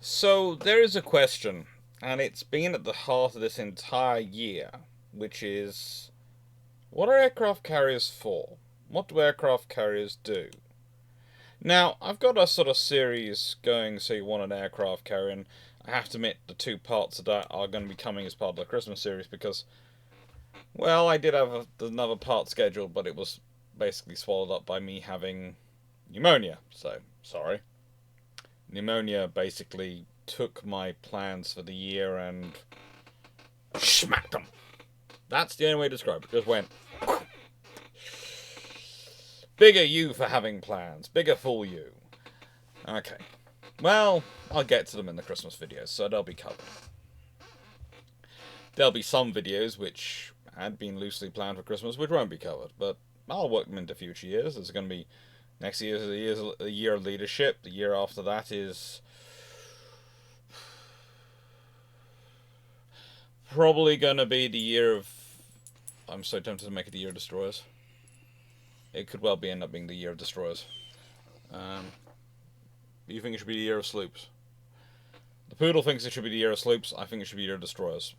So there is a question, and it's been at the heart of this entire year, which is what are aircraft carriers for? What do aircraft carriers do? Now, I've got a sort of series going, so you want an aircraft carrier, and I have to admit the two parts of that are going to be coming as part of the Christmas series because, well, I did have another part scheduled, but it was basically swallowed up by me having pneumonia, so sorry. Pneumonia basically took my plans for the year and smacked them. That's the only way to describe it. Just went. Bigger you for having plans. Bigger fool you. Okay. Well, I'll get to them in the Christmas videos, so they'll be covered. There'll be some videos which had been loosely planned for Christmas which won't be covered, but I'll work them into future years. There's going to be next year is a year of leadership. The year after that is probably going to be the year of. I'm so tempted to make it the year of destroyers. It could well end up being the year of destroyers. You think it should be the year of sloops? The Poodle thinks it should be the year of sloops. I think it should be the year of destroyers.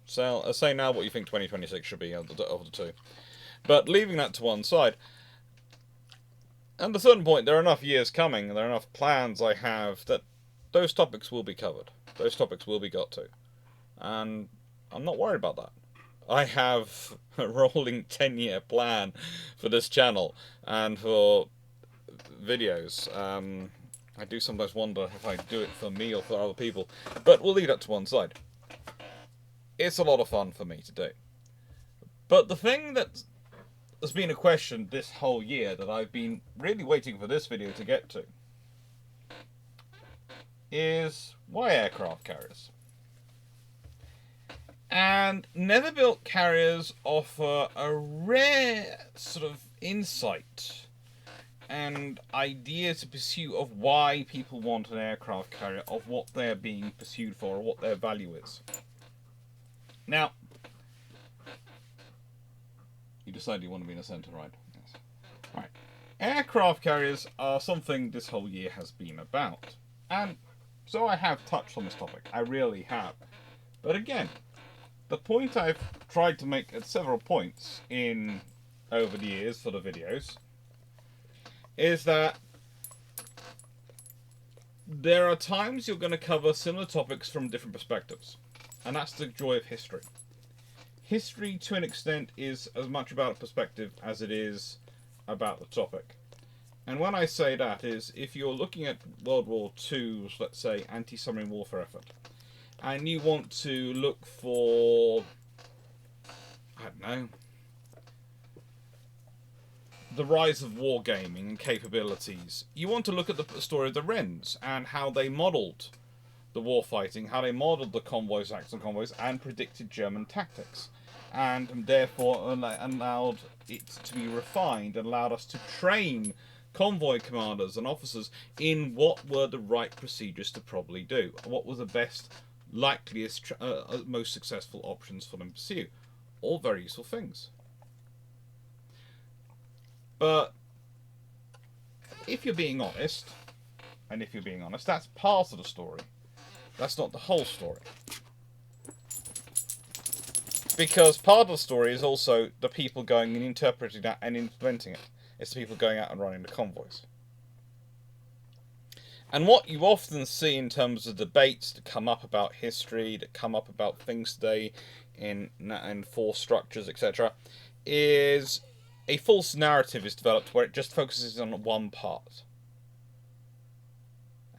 So say now what you think 2026 should be of the two. But leaving that to one side, at a certain point, there are enough years coming, there are enough plans I have that those topics will be covered. Those topics will be got to. And I'm not worried about that. I have a rolling 10-year plan for this channel and for videos. I do sometimes wonder if I do it for me or for other people, but we'll leave that to one side. It's a lot of fun for me to do. But the thing that has been a question this whole year that I've been really waiting for this video to get to is why aircraft carriers? And never built carriers offer a rare sort of insight and idea to pursue of why people want an aircraft carrier, of what they're being pursued for, or what their value is. Now, you decide you want to be in the centre, right? Yes. Right. Aircraft carriers are something this whole year has been about. And so I have touched on this topic. I really have. But again, the point I've tried to make at several points in over the years for the videos is that there are times you're going to cover similar topics from different perspectives. And that's the joy of history. History, to an extent, is as much about a perspective as it is about the topic. And when I say that is, if you're looking at World War II's, let's say, anti-submarine warfare effort, and you want to look for, I don't know, the rise of wargaming and capabilities, you want to look at the story of the Wrens and how they modelled the warfighting, how they modelled the convoys, Axel convoys, and predicted German tactics, and therefore allowed it to be refined and allowed us to train convoy commanders and officers in what were the right procedures to probably do, what were the best, likeliest, most successful options for them to pursue. All very useful things. But if you're being honest, that's part of the story. That's not the whole story. Because part of the story is also the people going and interpreting that and implementing it. It's the people going out and running the convoys. And what you often see in terms of debates that come up about history, that come up about things today in force structures, etc., is a false narrative is developed where it just focuses on one part.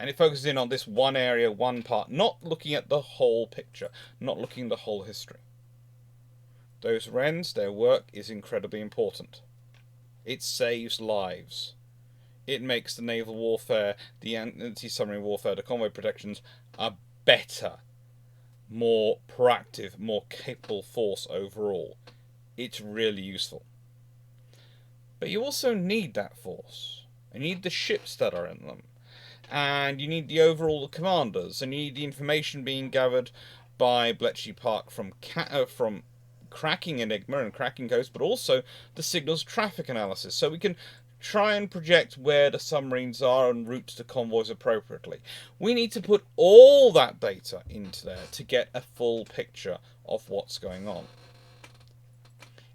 And it focuses in on this one area, one part, not looking at the whole picture, not looking at the whole history. Those Wrens, their work is incredibly important. It saves lives. It makes the naval warfare, the anti-submarine warfare, the convoy protections a better, more proactive, more capable force overall. It's really useful. But you also need that force. You need the ships that are in them. And you need the overall commanders. And you need the information being gathered by Bletchley Park from cracking Enigma and cracking Ghost, but also the signals traffic analysis. So we can try and project where the submarines are and routes to convoys appropriately. We need to put all that data into there to get a full picture of what's going on.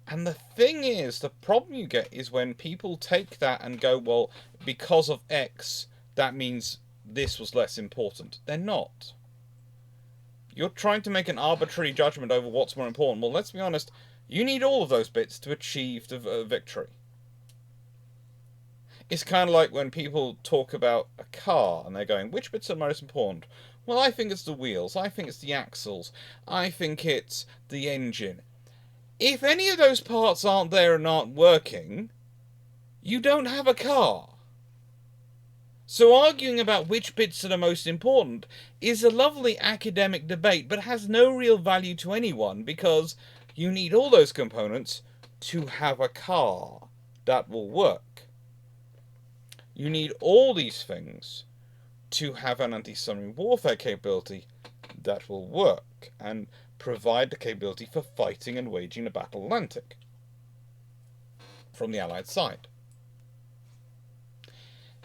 And the thing is, the problem you get is when people take that and go, well, because of X, that means this was less important. They're not. You're trying to make an arbitrary judgment over what's more important. Well, let's be honest, you need all of those bits to achieve the victory. It's kind of like when people talk about a car and they're going, which bits are most important? Well, I think it's the wheels, I think it's the axles, I think it's the engine. If any of those parts aren't there and aren't working, you don't have a car. So arguing about which bits are the most important is a lovely academic debate, but has no real value to anyone because you need all those components to have a car that will work. You need all these things to have an anti-submarine warfare capability that will work and provide the capability for fighting and waging the Battle Atlantic from the Allied side.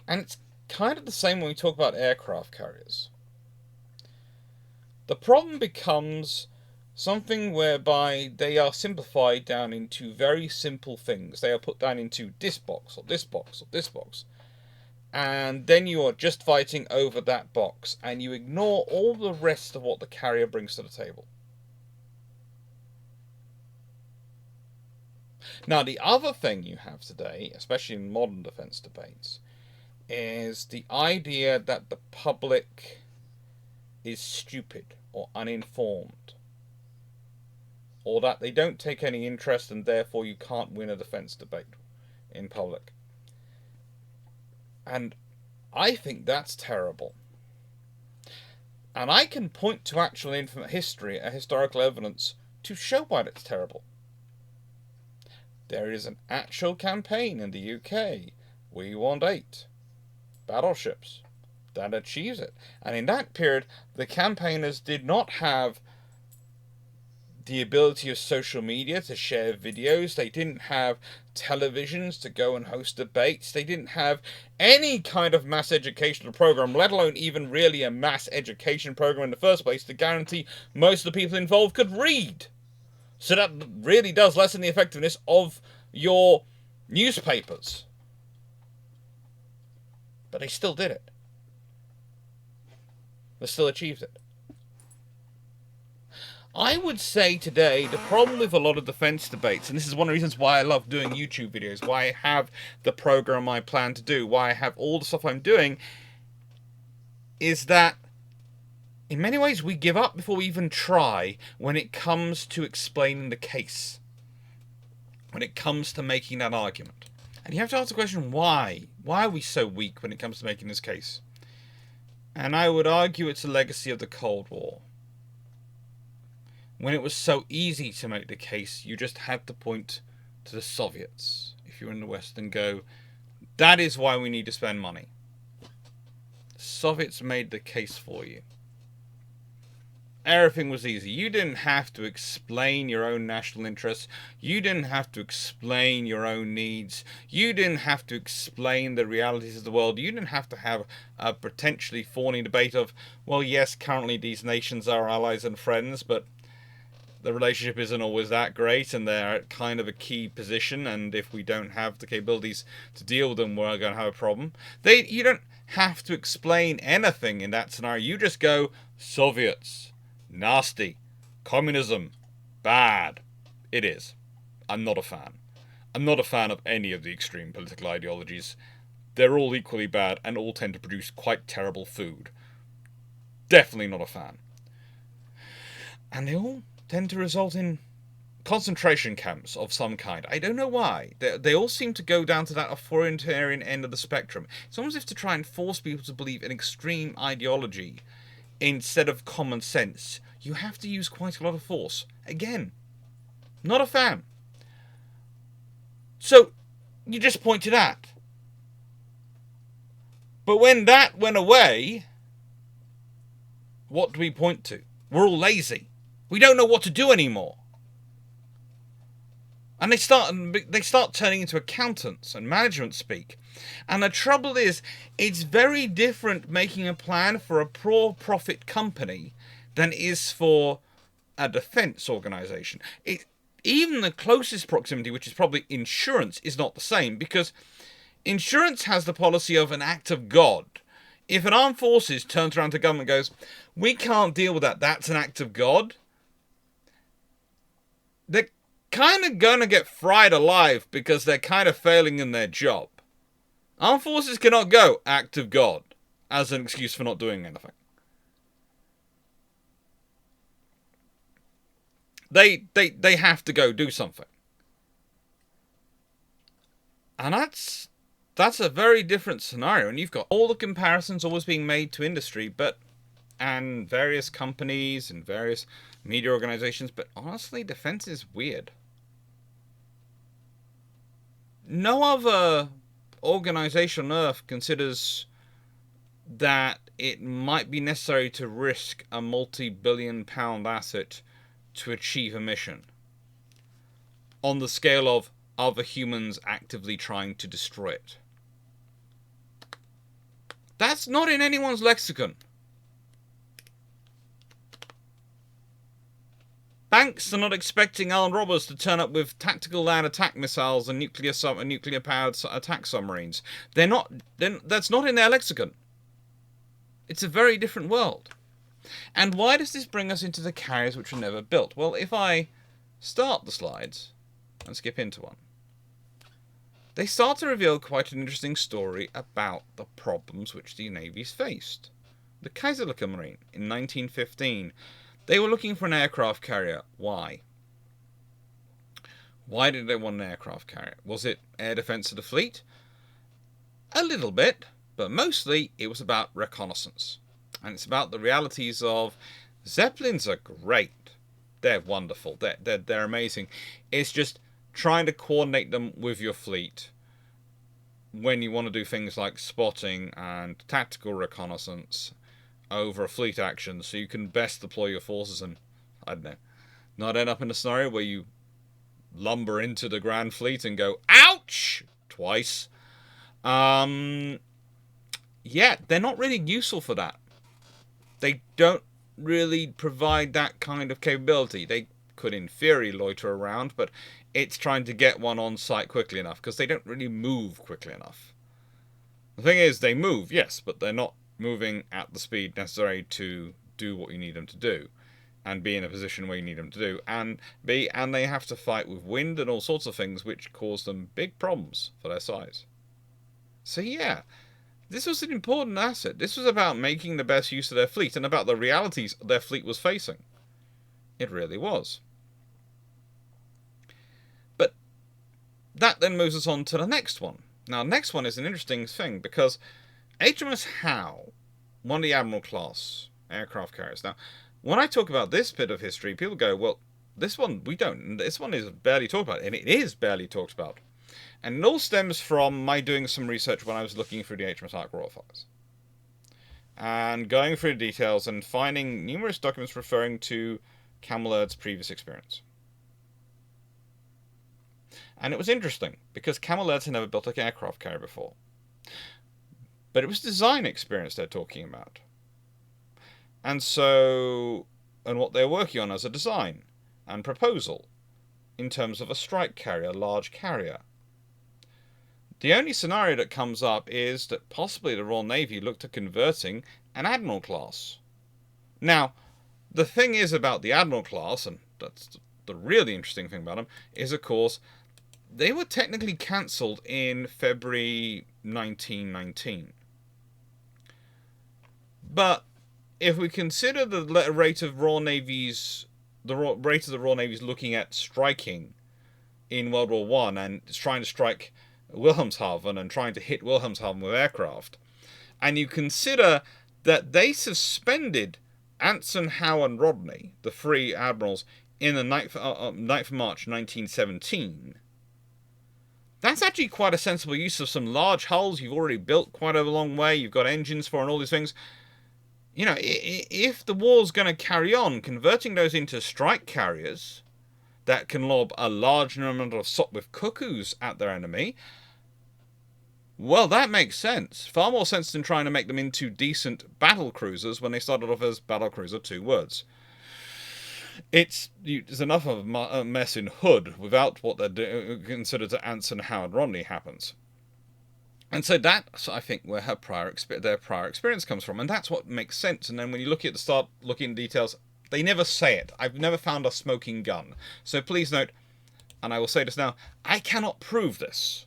And it's kind of the same when we talk about aircraft carriers. The problem becomes something whereby they are simplified down into very simple things. They are put down into this box, or this box, or this box. And then you are just fighting over that box, and you ignore all the rest of what the carrier brings to the table. Now, the other thing you have today, especially in modern defense debates, is the idea that the public is stupid or uninformed, or that they don't take any interest and therefore you can't win a defense debate in public. And I think that's terrible. And I can point to actual history, historical evidence, to show why that's terrible. There is an actual campaign in the UK, We Want 8 battleships, that achieves it. And in that period, the campaigners did not have the ability of social media to share videos. They didn't have televisions to go and host debates. They didn't have any kind of mass educational program, let alone even really a mass education program in the first place, to guarantee most of the people involved could read. So that really does lessen the effectiveness of your newspapers. But they still did it. They still achieved it. I would say today the problem with a lot of defense debates, and this is one of the reasons why I love doing YouTube videos, why I have the program I plan to do, why I have all the stuff I'm doing, is that in many ways we give up before we even try when it comes to explaining the case, when it comes to making that argument. And you have to ask the question, why? Why are we so weak when it comes to making this case? And I would argue it's a legacy of the Cold War. When it was so easy to make the case, you just had to point to the Soviets, if you're in the West, and go, that is why we need to spend money. The Soviets made the case for you. Everything was easy. You didn't have to explain your own national interests. You didn't have to explain your own needs. You didn't have to explain the realities of the world. You didn't have to have a potentially thorny debate of, well, yes, currently these nations are allies and friends, but the relationship isn't always that great, and they're at kind of a key position, and if we don't have the capabilities to deal with them, we're going to have a problem. You don't have to explain anything in that scenario. You just go, Soviets, nasty, communism, bad. It is. I'm not a fan. I'm not a fan of any of the extreme political ideologies. They're all equally bad and all tend to produce quite terrible food. Definitely not a fan. And they all tend to result in concentration camps of some kind. I don't know why. They all seem to go down to that authoritarian end of the spectrum. It's almost as if to try and force people to believe in extreme ideology instead of common sense, you have to use quite a lot of force. Again, not a fan. So, you just point to that. But when that went away, what do we point to? We're all lazy. We don't know what to do anymore. And they start turning into accountants and management speak. And the trouble is, it's very different making a plan for a for-profit company than it is for a defense organization. Even the closest proximity, which is probably insurance, is not the same, because insurance has the policy of an act of God. If an armed forces turns around to government and goes, we can't deal with that, that's an act of God, they're kind of going to get fried alive because they're kind of failing in their job. Armed forces cannot go, act of God, as an excuse for not doing anything. They have to go do something. And that's a very different scenario. And you've got all the comparisons always being made to industry, and various companies and various media organizations, but honestly, defense is weird. No other organization on Earth considers that it might be necessary to risk a multi-billion-pound asset to achieve a mission on the scale of other humans actively trying to destroy it. That's not in anyone's lexicon. Banks are not expecting armed robbers to turn up with tactical land attack missiles and nuclear-powered attack submarines. That's not in their lexicon. It's a very different world. And why does this bring us into the carriers which were never built? Well, if I start the slides and skip into one, they start to reveal quite an interesting story about the problems which the navies faced. The Kaiserliche Marine in 1915. They were looking for an aircraft carrier. Why? Why did they want an aircraft carrier? Was it air defense of the fleet? A little bit, but mostly it was about reconnaissance. And it's about the realities of Zeppelins are great. They're wonderful. They're amazing. It's just trying to coordinate them with your fleet when you want to do things like spotting and tactical reconnaissance over a fleet action, so you can best deploy your forces and, I don't know, not end up in a scenario where you lumber into the Grand Fleet and go, ouch! Twice. Yeah, they're not really useful for that. They don't really provide that kind of capability. They could, in theory, loiter around, but it's trying to get one on site quickly enough, because they don't really move quickly enough. The thing is, they move, yes, but they're not moving at the speed necessary to do what you need them to do, and be in a position where you need them to do, and they have to fight with wind and all sorts of things which cause them big problems for their size. So yeah, this was an important asset. This was about making the best use of their fleet and about the realities their fleet was facing. It really was. But that then moves us on to the next one. Now, the next one is an interesting thing, because HMS Howe, one of the Admiral class aircraft carriers. Now, when I talk about this bit of history, people go, well, this one we don't. This one is barely talked about, and it is barely talked about. And it all stems from my doing some research when I was looking through the HMS Clarke Royal files. And going through the details and finding numerous documents referring to Camelerd's previous experience. And it was interesting, because Camelerd had never built an aircraft carrier before. But it was design experience they're talking about. And what they're working on as a design and proposal in terms of a strike carrier, a large carrier. The only scenario that comes up is that possibly the Royal Navy looked at converting an Admiral class. Now, the thing is about the Admiral class, and that's the really interesting thing about them, is of course they were technically cancelled in February 1919. But if we consider the rate of the Royal Navy's looking at striking in World War I and trying to strike Wilhelmshaven and trying to hit Wilhelmshaven with aircraft, and you consider that they suspended Anson, Howe, and Rodney, the three admirals, in the 9th of March 1917. That's actually quite a sensible use of some large hulls you've already built quite a long way. You've got engines for and all these things. You know, if the war's going to carry on, converting those into strike carriers, that can lob a large number of Sopwith Cuckoos at their enemy, well, that makes sense. Far more sense than trying to make them into decent battle cruisers when they started off as battle cruiser 2 words. It's enough of a mess in Hood without what they're considered to Anson, Howard, Rodney happens. And so that's, I think, where their prior experience comes from. And that's what makes sense. And then when you look at the start, looking at details, they never say it. I've never found a smoking gun. So please note, and I will say this now, I cannot prove this.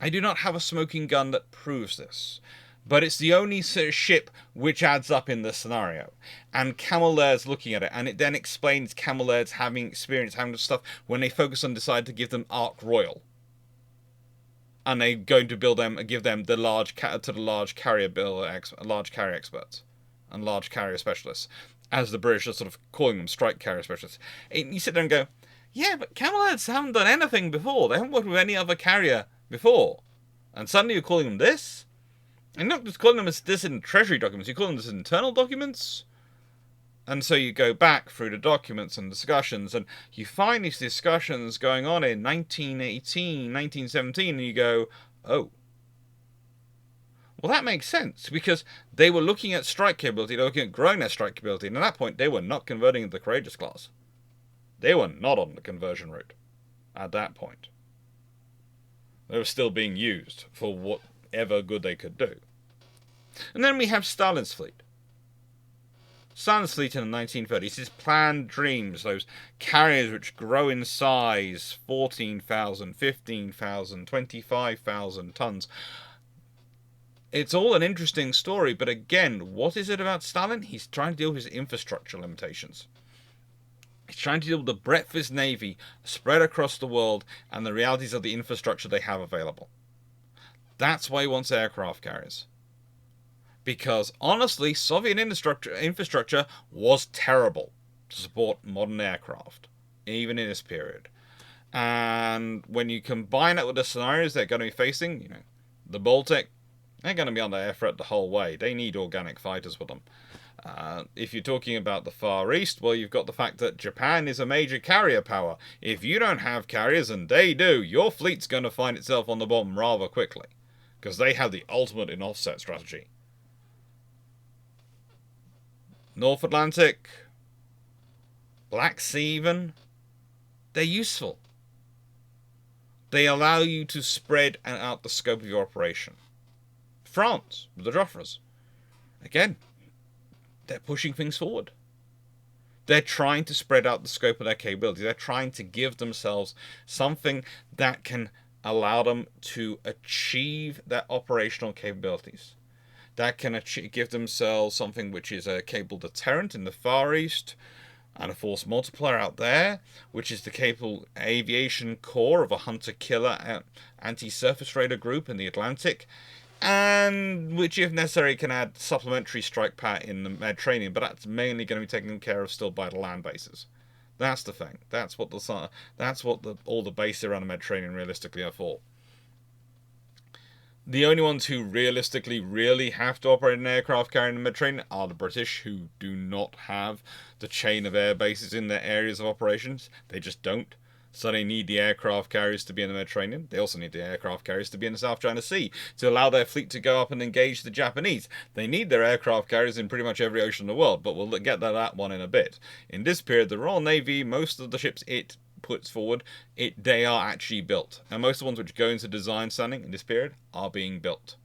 I do not have a smoking gun that proves this. But it's the only ship which adds up in this scenario. And Camel Laird's looking at it, and it then explains Camel Laird's having experience, having stuff, when they focus on decide to give them Ark Royal. And they're going to give them the large carrier experts and large carrier specialists, as the British are sort of calling them, strike carrier specialists. And you sit there and go, yeah, but Camel Laird's haven't done anything before. They haven't worked with any other carrier before. And suddenly you're calling them this? And not just calling them as this in Treasury documents, you call them this in internal documents? And so you go back through the documents and discussions, and you find these discussions going on in 1918, 1917, and you go, oh. Well, that makes sense, because they were looking at strike capability, they were looking at growing their strike capability, and at that point, they were not converting into the Courageous class. They were not on the conversion route at that point. They were still being used for whatever good they could do. And then we have Stalin's fleet. Stalin's fleet in the 1930s, his planned dreams, those carriers which grow in size, 14,000, 15,000, 25,000 tons. It's all an interesting story, but again, what is it about Stalin? He's trying to deal with his infrastructure limitations. He's trying to deal with the breadth of his navy spread across the world and the realities of the infrastructure they have available. That's why he wants aircraft carriers. Because, honestly, Soviet infrastructure was terrible to support modern aircraft, even in this period. And when you combine it with the scenarios they're going to be facing, the Baltic, they're going to be under air threat the whole way. They need organic fighters with them. If you're talking about the Far East, well, you've got the fact that Japan is a major carrier power. If you don't have carriers, and they do, your fleet's going to find itself on the bottom rather quickly. Because they have the ultimate in offset strategy. North Atlantic, Black Sea even, they're useful. They allow you to spread out the scope of your operation. France, with the Joffres, again, they're pushing things forward. They're trying to spread out the scope of their capability. They're trying to give themselves something that can allow them to achieve their operational capabilities. That can give themselves something which is a capable deterrent in the Far East, and a force multiplier out there, which is the capable aviation core of a hunter-killer anti-surface raider group in the Atlantic, and which, if necessary, can add supplementary strike power in the Mediterranean, but that's mainly going to be taken care of still by the land bases. That's the thing. That's what all the bases around the Mediterranean realistically are for. The only ones who realistically really have to operate an aircraft carrier in the Mediterranean are the British, who do not have the chain of air bases in their areas of operations. They just don't. So they need the aircraft carriers to be in the Mediterranean. They also need the aircraft carriers to be in the South China Sea to allow their fleet to go up and engage the Japanese. They need their aircraft carriers in pretty much every ocean in the world, but we'll get to that one in a bit. In this period, the Royal Navy, most of the ships it puts forward, they are actually built. And most of the ones which go into design standing in this period are being built.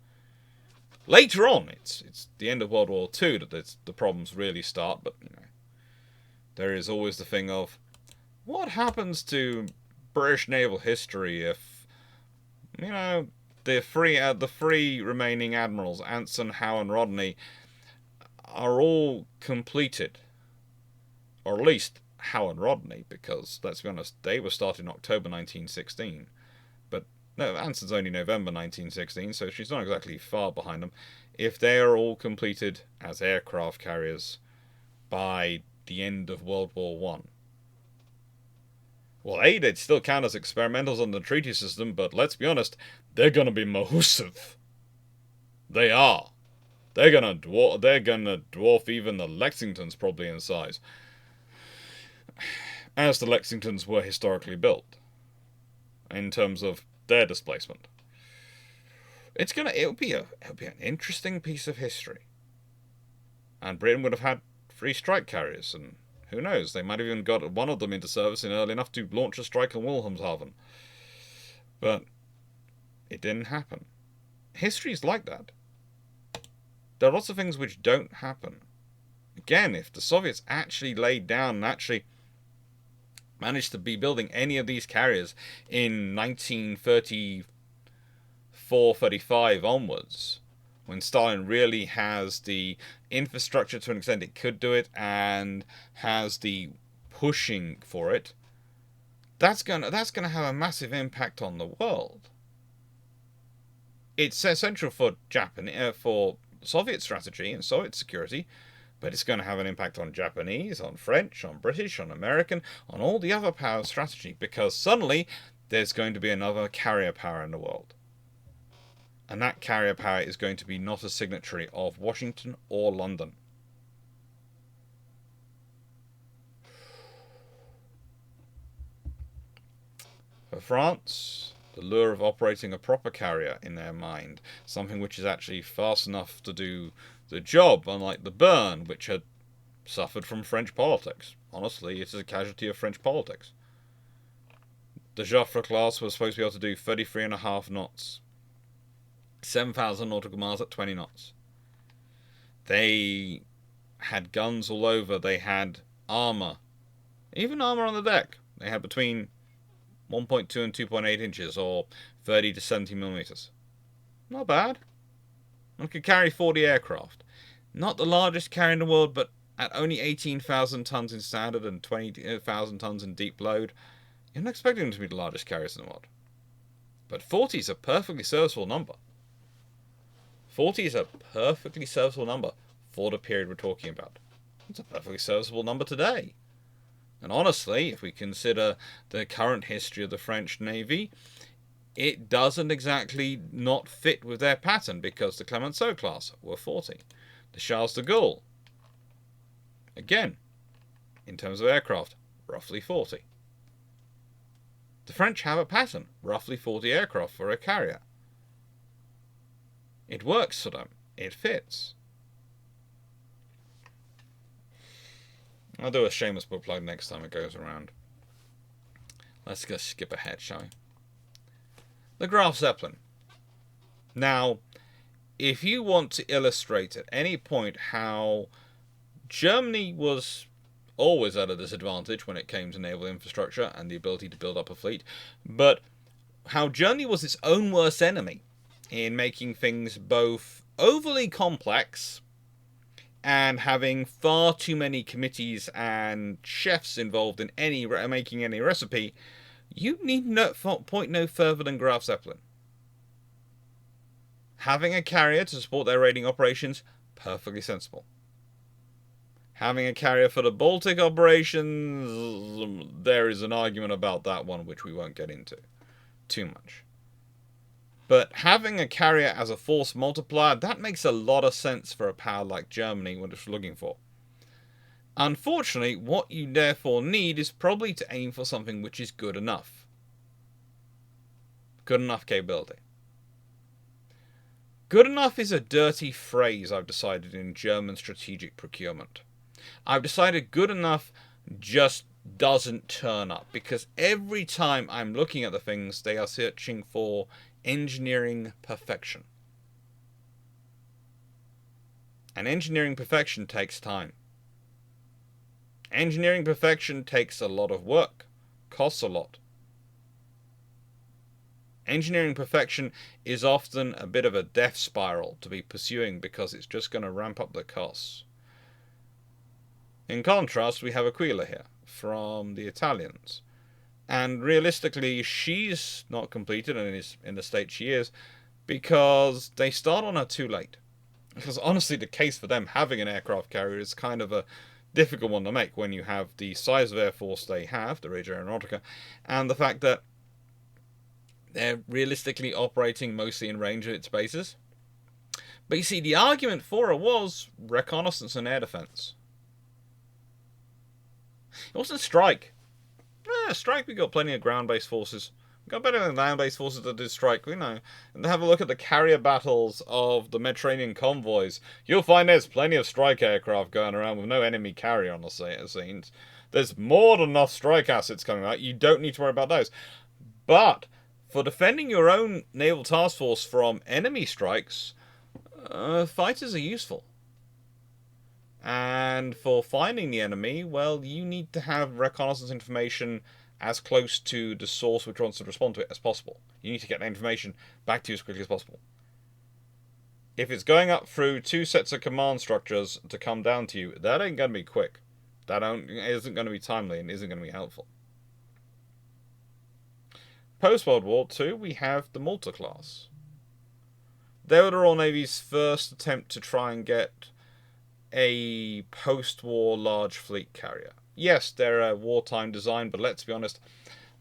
Later on, it's the end of World War II that the problems really start, but there is always the thing of, what happens to British naval history if, the three remaining admirals, Anson, Howe, and Rodney, are all completed, or at least Howe and Rodney, because, let's be honest, they were started in October 1916. But, no, Anson's only November 1916, so she's not exactly far behind them. If they are all completed as aircraft carriers by the end of World War One, well, they'd still count as experimentals on the treaty system, but let's be honest, they're going to be massive. They are. They're going to dwarf even the Lexingtons probably in size. as the Lexingtons were historically built, in terms of their displacement. It'll be an interesting piece of history. And Britain would have had 3 strike carriers, and who knows, they might have even got one of them into service in early enough to launch a strike on Wilhelmshaven. But it didn't happen. History's like that. There are lots of things which don't happen. Again, if the Soviets actually laid down and actually managed to be building any of these carriers in 1934-35 onwards, when Stalin really has the infrastructure to an extent it could do it and has the pushing for it, that's gonna have a massive impact on the world. It's essential for for Soviet strategy and Soviet security, but it's going to have an impact on Japanese, on French, on British, on American, on all the other powers' strategy, because suddenly there's going to be another carrier power in the world. And that carrier power is going to be not a signatory of Washington or London. For France, the lure of operating a proper carrier in their mind, something which is actually fast enough to do the job, unlike the Bern, which had suffered from French politics. Honestly, it is a casualty of French politics. The Joffre class was supposed to be able to do 33.5 knots. 7,000 nautical miles at 20 knots. They had guns all over. They had armour. Even armour on the deck. They had between 1.2 and 2.8 inches, or 30 to 70 millimeters. Not bad. One could carry 40 aircraft. Not the largest carrier in the world, but at only 18,000 tons in standard and 20,000 tons in deep load, you're not expecting them to be the largest carriers in the world. But 40 is a perfectly serviceable number. 40 is a perfectly serviceable number for the period we're talking about. It's a perfectly serviceable number today. And honestly, if we consider the current history of the French Navy, it doesn't exactly not fit with their pattern, because the Clemenceau class were 40. The Charles de Gaulle, again, in terms of aircraft, roughly 40. The French have a pattern, roughly 40 aircraft for a carrier. It works for them. It fits. I'll do a Shameless book plug next time it goes around. Let's just skip ahead, shall we? The Graf Zeppelin. Now, if you want to illustrate at any point how Germany was always at a disadvantage when it came to naval infrastructure and the ability to build up a fleet, but how Germany was its own worst enemy in making things both overly complex and having far too many committees and chefs involved in making any recipe, you need point no further than Graf Zeppelin. Having a carrier to support their raiding operations, perfectly sensible. Having a carrier for the Baltic operations, there is an argument about that one which we won't get into too much. But having a carrier as a force multiplier, that makes a lot of sense for a power like Germany what it's looking for. Unfortunately, what you therefore need is probably to aim for something which is good enough. Good enough capability. Good enough is a dirty phrase I've decided in German strategic procurement. I've decided good enough just doesn't turn up, because every time I'm looking at the things, they are searching for engineering perfection. And engineering perfection takes time. Engineering perfection takes a lot of work, costs a lot. Engineering perfection is often a bit of a death spiral to be pursuing, because it's just going to ramp up the costs. In contrast, we have Aquila here, from the Italians. And realistically, she's not completed and is in the state she is because they start on her too late. Because honestly, the case for them having an aircraft carrier is kind of a difficult one to make when you have the size of air force they have, the Regia Aeronautica, and the fact that they're realistically operating mostly in range of its bases. But you see, the argument for her was reconnaissance and air defense. It wasn't strike. Strike, we got plenty of ground-based forces. We got better than land-based forces that did strike, we know. And have a look at the carrier battles of the Mediterranean convoys. You'll find there's plenty of strike aircraft going around with no enemy carrier on the scenes. There's more than enough strike assets coming out. You don't need to worry about those. But for defending your own naval task force from enemy strikes, fighters are useful. And for finding the enemy, well, you need to have reconnaissance information as close to the source which wants to respond to it as possible. You need to get that information back to you as quickly as possible. If it's going up through two sets of command structures to come down to you, that ain't going to be quick. That isn't going to be timely and isn't going to be helpful. Post-World War II, we have the Malta class. They were the Royal Navy's first attempt to try and get a post-war large fleet carrier. Yes, they're a wartime design, but let's be honest,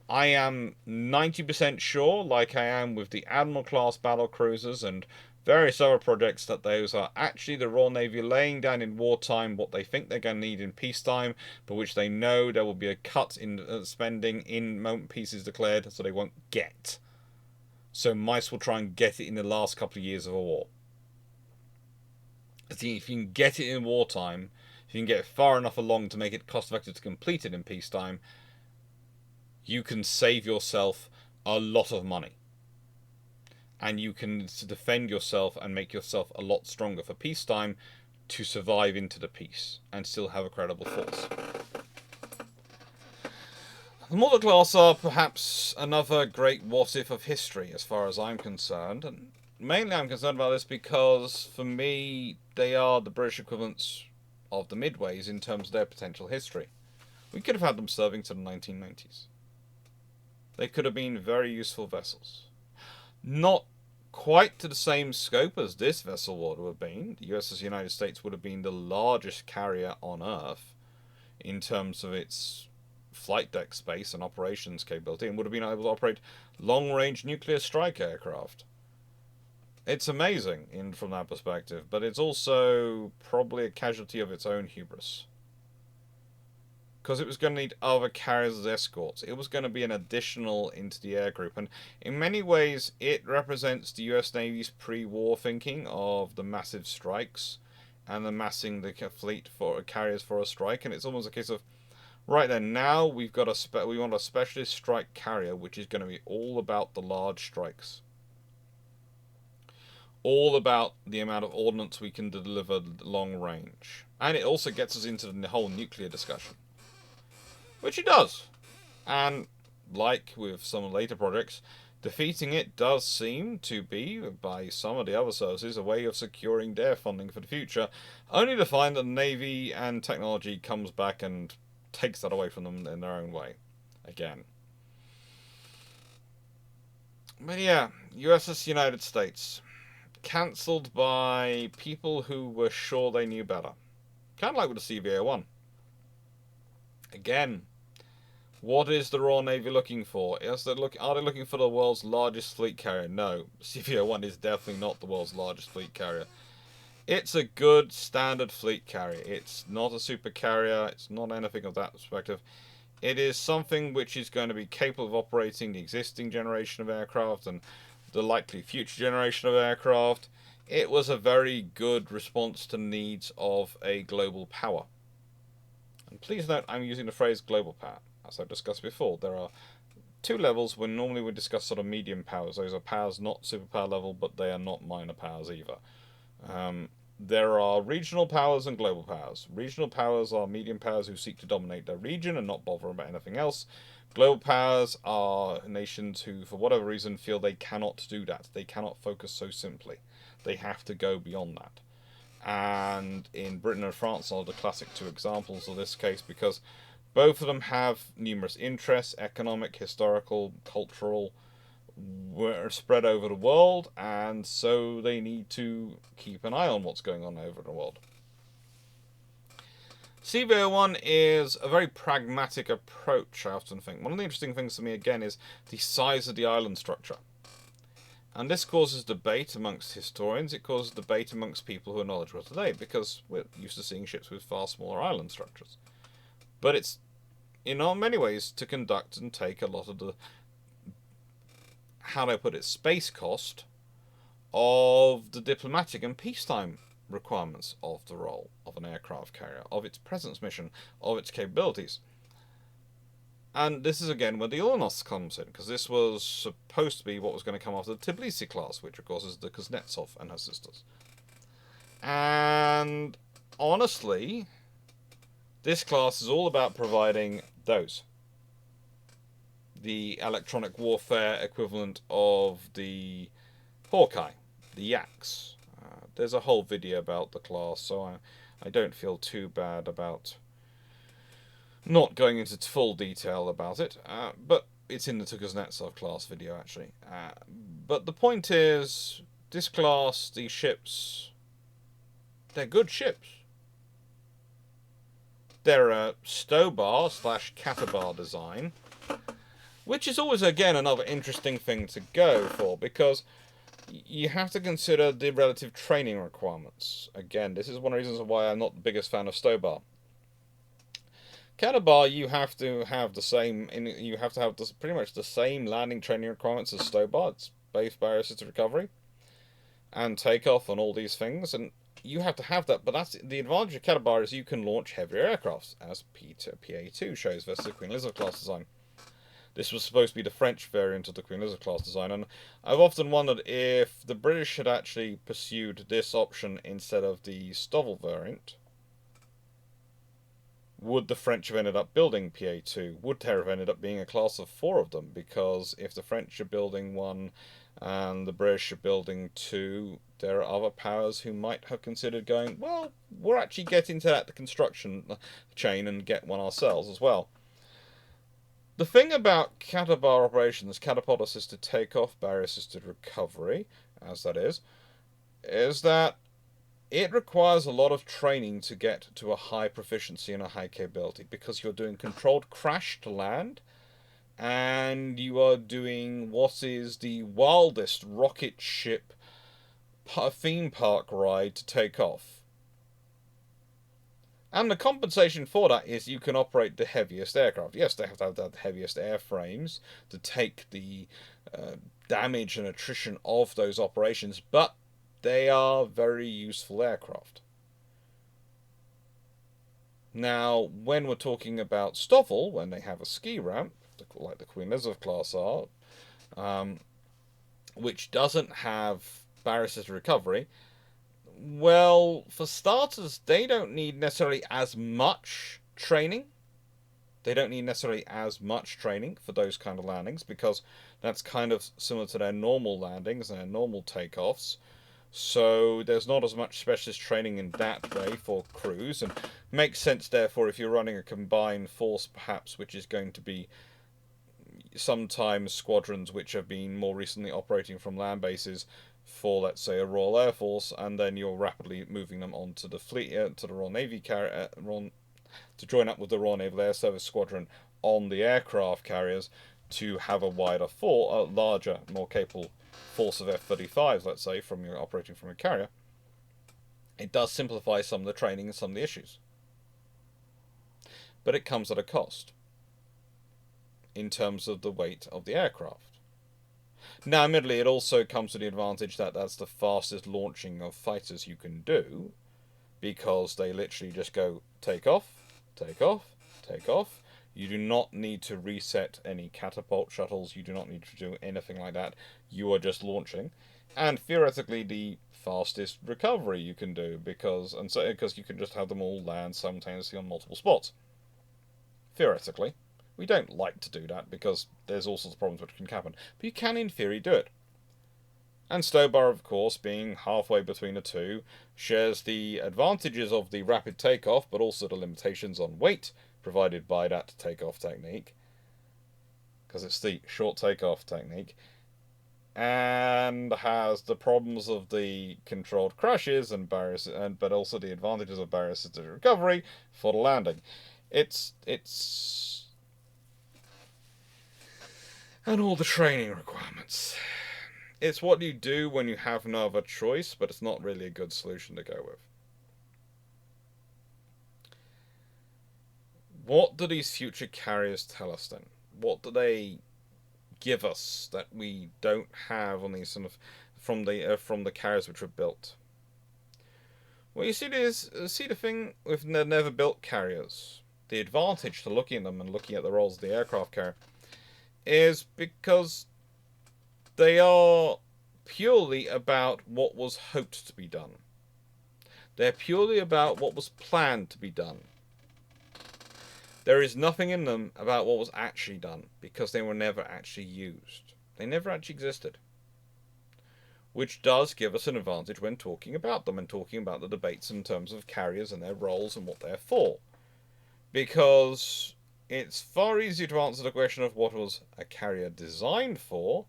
I am 90% sure, like I am with the Admiral-class battle cruisers and various other projects, that those are actually the Royal Navy laying down in wartime what they think they're going to need in peacetime, but which they know there will be a cut in spending in moment peace is declared, so they won't get. So MICE will try and get it in the last couple of years of a war. See, if you can get it in wartime, if you can get far enough along to make it cost effective to complete it in peacetime, you can save yourself a lot of money. And you can defend yourself and make yourself a lot stronger for peacetime to survive into the peace and still have a credible force. The Malta class are perhaps another great what-if of history as far as I'm concerned. And mainly I'm concerned about this because, for me, they are the British equivalents of the Midways in terms of their potential history. We could have had them serving to the 1990s. They could have been very useful vessels. Not quite to the same scope as this vessel would have been. The USS United States would have been the largest carrier on Earth in terms of its flight deck space and operations capability, and would have been able to operate long-range nuclear strike aircraft. It's amazing from that perspective, but it's also probably a casualty of its own hubris. Because it was going to need other carriers as escorts. It was going to be an additional into the air group. And in many ways, it represents the US Navy's pre-war thinking of the massive strikes and amassing the fleet for carriers for a strike. And it's almost a case of, right then, now we've got we want a specialist strike carrier, which is going to be all about the large strikes. All about the amount of ordnance we can deliver long range. And it also gets us into the whole nuclear discussion. Which it does. And, like with some later projects, defeating it does seem to be, by some of the other services, a way of securing their funding for the future, only to find that the Navy and technology comes back and takes that away from them in their own way. Again. But yeah, USS United States. Cancelled by people who were sure they knew better. Kind of like with the CVA-1. Again, what is the Royal Navy looking for? Are they looking for the world's largest fleet carrier? No, CVA-1 is definitely not the world's largest fleet carrier. It's a good standard fleet carrier. It's not a super carrier. It's not anything of that perspective. It is something which is going to be capable of operating the existing generation of aircraft and the likely future generation of aircraft. It was a very good response to the needs of a global power. And please note, I'm using the phrase global power. As I've discussed before, there are two levels when normally we discuss sort of medium powers. Those are powers not superpower level, but they are not minor powers either. There are regional powers and global powers. Regional powers are medium powers who seek to dominate their region and not bother about anything else. Global powers are nations who, for whatever reason, feel they cannot do that. They cannot focus so simply. They have to go beyond that. And in Britain and France are the classic two examples of this case, because both of them have numerous interests, economic, historical, cultural, spread over the world, and so they need to keep an eye on what's going on over the world. CVA-1 is a very pragmatic approach, I often think. One of the interesting things to me, again, is the size of the island structure. And this causes debate amongst historians. It causes debate amongst people who are knowledgeable today, because we're used to seeing ships with far smaller island structures. But it's in many ways to conduct and take a lot of the, how do I put it, space cost of the diplomatic and peacetime requirements of the role of an aircraft carrier, of its presence mission, of its capabilities. And this is again where the Ulyanovsk comes in, because this was supposed to be what was going to come after the Tbilisi class, which of course is the Kuznetsov and her sisters. And honestly, this class is all about providing those. The electronic warfare equivalent of the Hawkeye, the Yaks. There's a whole video about the class, so I don't feel too bad about not going into full detail about it, but it's in the Kuznetsov class video, actually. But the point is, this class, these ships, they're good ships. They're a Stobar / Catabar design, which is always, again, another interesting thing to go for, because you have to consider the relative training requirements. Again, this is one of the reasons why I'm not the biggest fan of Stobar. Catabar, you have to have the same, you have to have pretty much the same landing training requirements as Stobar. It's both barrier assisted recovery and takeoff and all these things, and you have to have that. But that's the advantage of Catabar, is you can launch heavier aircraft, as PA2 shows versus the Queen Elizabeth class design. This was supposed to be the French variant of the Queen Elizabeth class design, and I've often wondered if the British had actually pursued this option instead of the Stovall variant, would the French have ended up building PA2? Would there have ended up being a class of 4 of them? Because if the French are building one and the British are building 2, there are other powers who might have considered going, well, we're actually getting to the construction chain and get one ourselves as well. The thing about Catabar operations, catapult assisted takeoff, barrier assisted recovery, as that is that it requires a lot of training to get to a high proficiency and a high capability, because you're doing controlled crash to land, and you are doing what is the wildest rocket ship theme park ride to take off. And the compensation for that is you can operate the heaviest aircraft. Yes, they have to have the heaviest airframes to take the damage and attrition of those operations, but they are very useful aircraft. Now, when we're talking about Stovall, when they have a ski ramp, like the Queen Elizabeth class are, which doesn't have barrier assisted recovery, well, for starters, they don't need necessarily as much training. They don't need necessarily as much training for those kind of landings, because that's kind of similar to their normal landings and their normal takeoffs. So there's not as much specialist training in that way for crews, and makes sense, therefore, if you're running a combined force, perhaps, which is going to be sometimes squadrons which have been more recently operating from land bases for, let's say, a Royal Air Force, and then you're rapidly moving them onto the fleet, to the Royal Navy carrier, to join up with the Royal Naval Air Service Squadron on the aircraft carriers, to have a larger, more capable force of F-35s, let's say, from your operating from a carrier. It does simplify some of the training and some of the issues, but it comes at a cost in terms of the weight of the aircraft. Now, admittedly, it also comes with the advantage that that's the fastest launching of fighters you can do, because they literally just go take off, take off, take off. You do not need to reset any catapult shuttles. You do not need to do anything like that. You are just launching, and theoretically the fastest recovery you can do, because you can just have them all land simultaneously on multiple spots. Theoretically. We don't like to do that, because there's all sorts of problems which can happen, but you can in theory do it. And Stobar, of course, being halfway between the two, shares the advantages of the rapid takeoff, but also the limitations on weight provided by that takeoff technique, because it's the short takeoff technique, and has the problems of the controlled crashes and barriers, but also the advantages of barrier assisted recovery for the landing. It's and all the training requirements. It's what you do when you have no other choice, but it's not really a good solution to go with. What do these future carriers tell us then? What do they give us that we don't have on these sort of from the carriers which were built? Well, you see the thing with the never built carriers. The advantage to looking at them and looking at the roles of the aircraft carrier is because they are purely about what was hoped to be done. They're purely about what was planned to be done. There is nothing in them about what was actually done, because they were never actually used. They never actually existed. Which does give us an advantage when talking about them and talking about the debates in terms of carriers and their roles and what they're for. Because it's far easier to answer the question of what was a carrier designed for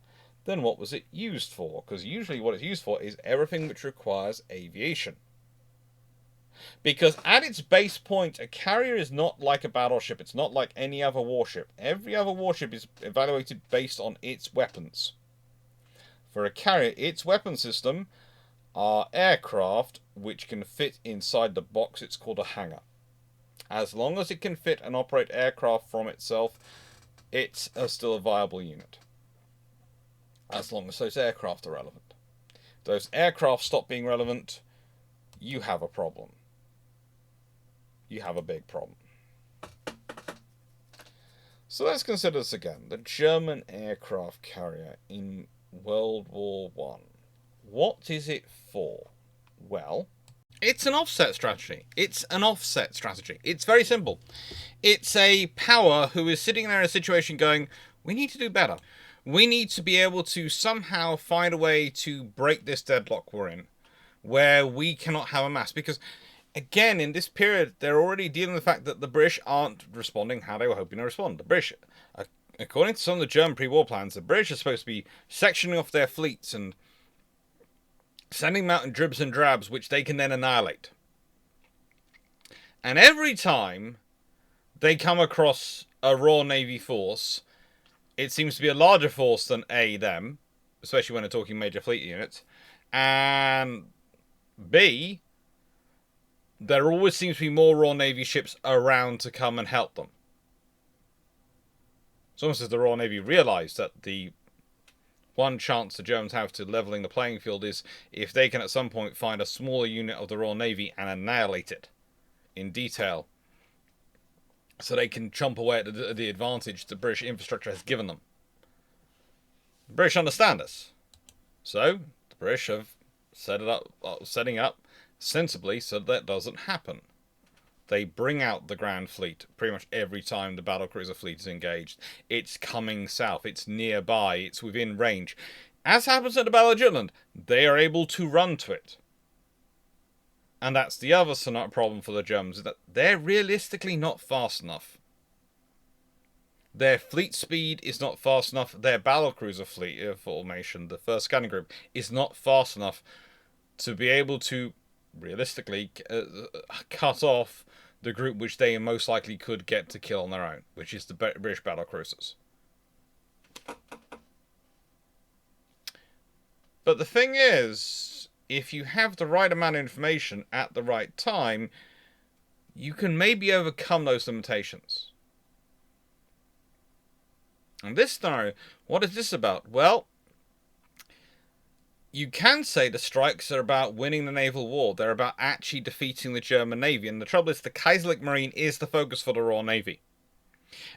than what was it used for. Because usually what it's used for is everything which requires aviation. Because at its base point, a carrier is not like a battleship. It's not like any other warship. Every other warship is evaluated based on its weapons. For a carrier, its weapon system are aircraft which can fit inside the box. It's called a hangar. As long as it can fit and operate aircraft from itself, it's still a viable unit. As long as those aircraft are relevant. Those aircraft stop being relevant, you have a problem. You have a big problem. So let's consider this again. The German aircraft carrier in World War I. What is it for? Well, it's an offset strategy. It's very simple. It's a power who is sitting there in a situation going, we need to do better. We need to be able to somehow find a way to break this deadlock we're in, where we cannot have a mass. Because, again, in this period, they're already dealing with the fact that the British aren't responding how they were hoping to respond. The British, according to some of the German pre-war plans, the British are supposed to be sectioning off their fleets and sending them out in dribs and drabs, which they can then annihilate. And every time they come across a Royal Navy force, it seems to be a larger force than them, especially when they're talking major fleet units, and B, there always seems to be more Royal Navy ships around to come and help them. It's almost as the Royal Navy realised that the one chance the Germans have to levelling the playing field is if they can at some point find a smaller unit of the Royal Navy and annihilate it in detail, so they can chomp away at the advantage the British infrastructure has given them. The British understand this. So, the British have setting up sensibly so that doesn't happen. They bring out the Grand Fleet pretty much every time the battlecruiser fleet is engaged. It's coming south, it's nearby, it's within range. As happens at the Battle of Jutland, they are able to run to it. And that's the other problem for the Germans, is that they're realistically not fast enough. Their fleet speed is not fast enough. Their battlecruiser fleet formation, the first scanning group, is not fast enough to be able to realistically cut off the group which they most likely could get to kill on their own, which is the British battlecruisers. But the thing is, if you have the right amount of information at the right time, you can maybe overcome those limitations. And this scenario, what is this about? Well, you can say the strikes are about winning the naval war. They're about actually defeating the German Navy. And the trouble is, the Kaiserliche Marine is the focus for the Royal Navy.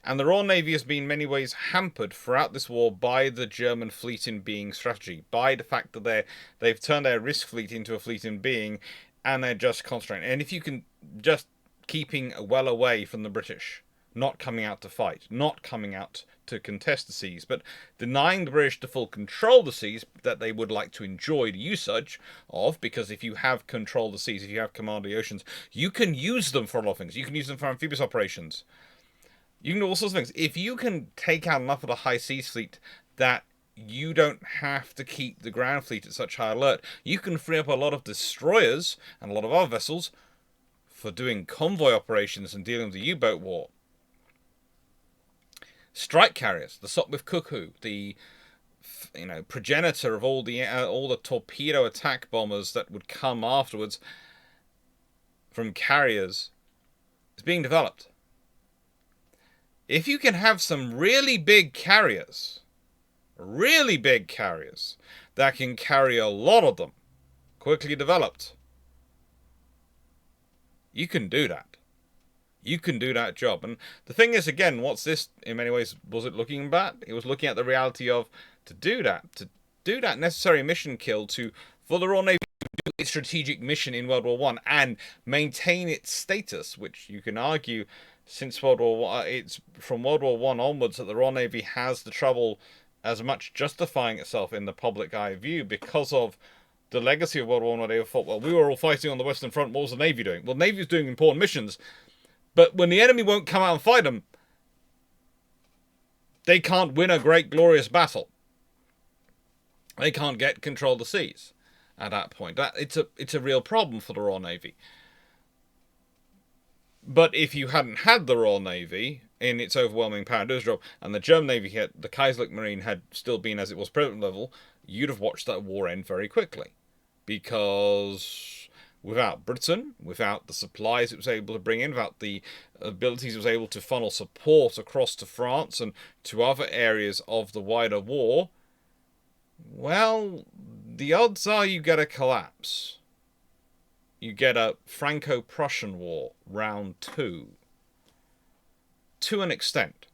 And the Royal Navy has been in many ways hampered throughout this war by the German fleet in being strategy, by the fact that they've turned their risk fleet into a fleet in being, and they're just concentrating. And if you can just keeping well away from the British, not coming out to fight, not coming out to contest the seas, but denying the British the full control of the seas that they would like to enjoy the usage of, because if you have control of the seas, if you have command of the oceans, you can use them for a lot of things. You can use them for amphibious operations. You can do all sorts of things. If you can take out enough of the high seas fleet that you don't have to keep the ground fleet at such high alert, you can free up a lot of destroyers and a lot of other vessels for doing convoy operations and dealing with the U-boat war. Strike carriers, the Sopwith Cuckoo, the progenitor of all the torpedo attack bombers that would come afterwards from carriers, is being developed. if you can have some really big carriers that can carry a lot of them, quickly developed, you can do that. You can do that job. And the thing is, again, what's this, in many ways, was it looking at? It was looking at the reality of, to do that necessary mission kill for the Royal Navy to do its strategic mission in World War One and maintain its status, which you can argue since World War One, it's from World War One onwards that the Royal Navy has the trouble as much justifying itself in the public eye view because of the legacy of World War One, where they thought, well, we were all fighting on the Western Front, what was the Navy doing? Well, the Navy was doing important missions, but when the enemy won't come out and fight them, they can't win a great, glorious battle. They can't get control of the seas at that point. It's a real problem for the Royal Navy. But if you hadn't had the Royal Navy in its overwhelming power and does job, and the German Navy, the Kaiserliche Marine, had still been as it was present level, you'd have watched that war end very quickly. Because without Britain, without the supplies it was able to bring in, without the abilities it was able to funnel support across to France and to other areas of the wider war, well, the odds are you get a collapse. You get a Franco-Prussian War, round 2. To an extent.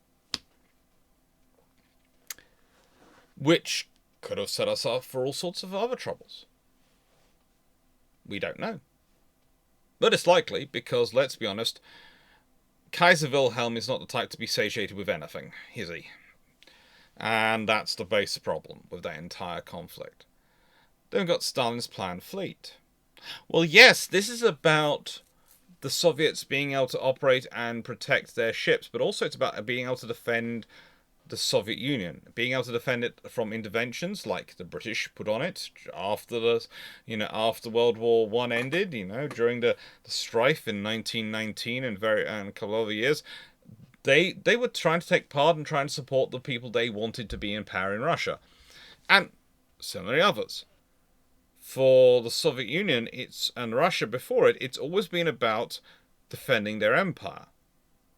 Which could have set us up for all sorts of other troubles. We don't know. But it's likely, because, let's be honest, Kaiser Wilhelm is not the type to be satiated with anything, is he? And that's the basic problem with that entire conflict. Then we've got Stalin's planned fleet. Well, yes, this is about the Soviets being able to operate and protect their ships, but also it's about being able to defend the Soviet Union, being able to defend it from interventions like the British put on it after after World War One ended, during the strife in 1919 and a couple of other years. They were trying to take part and trying to support the people they wanted to be in power in Russia, and similarly others. For the Soviet Union, and Russia before it, it's always been about defending their empire.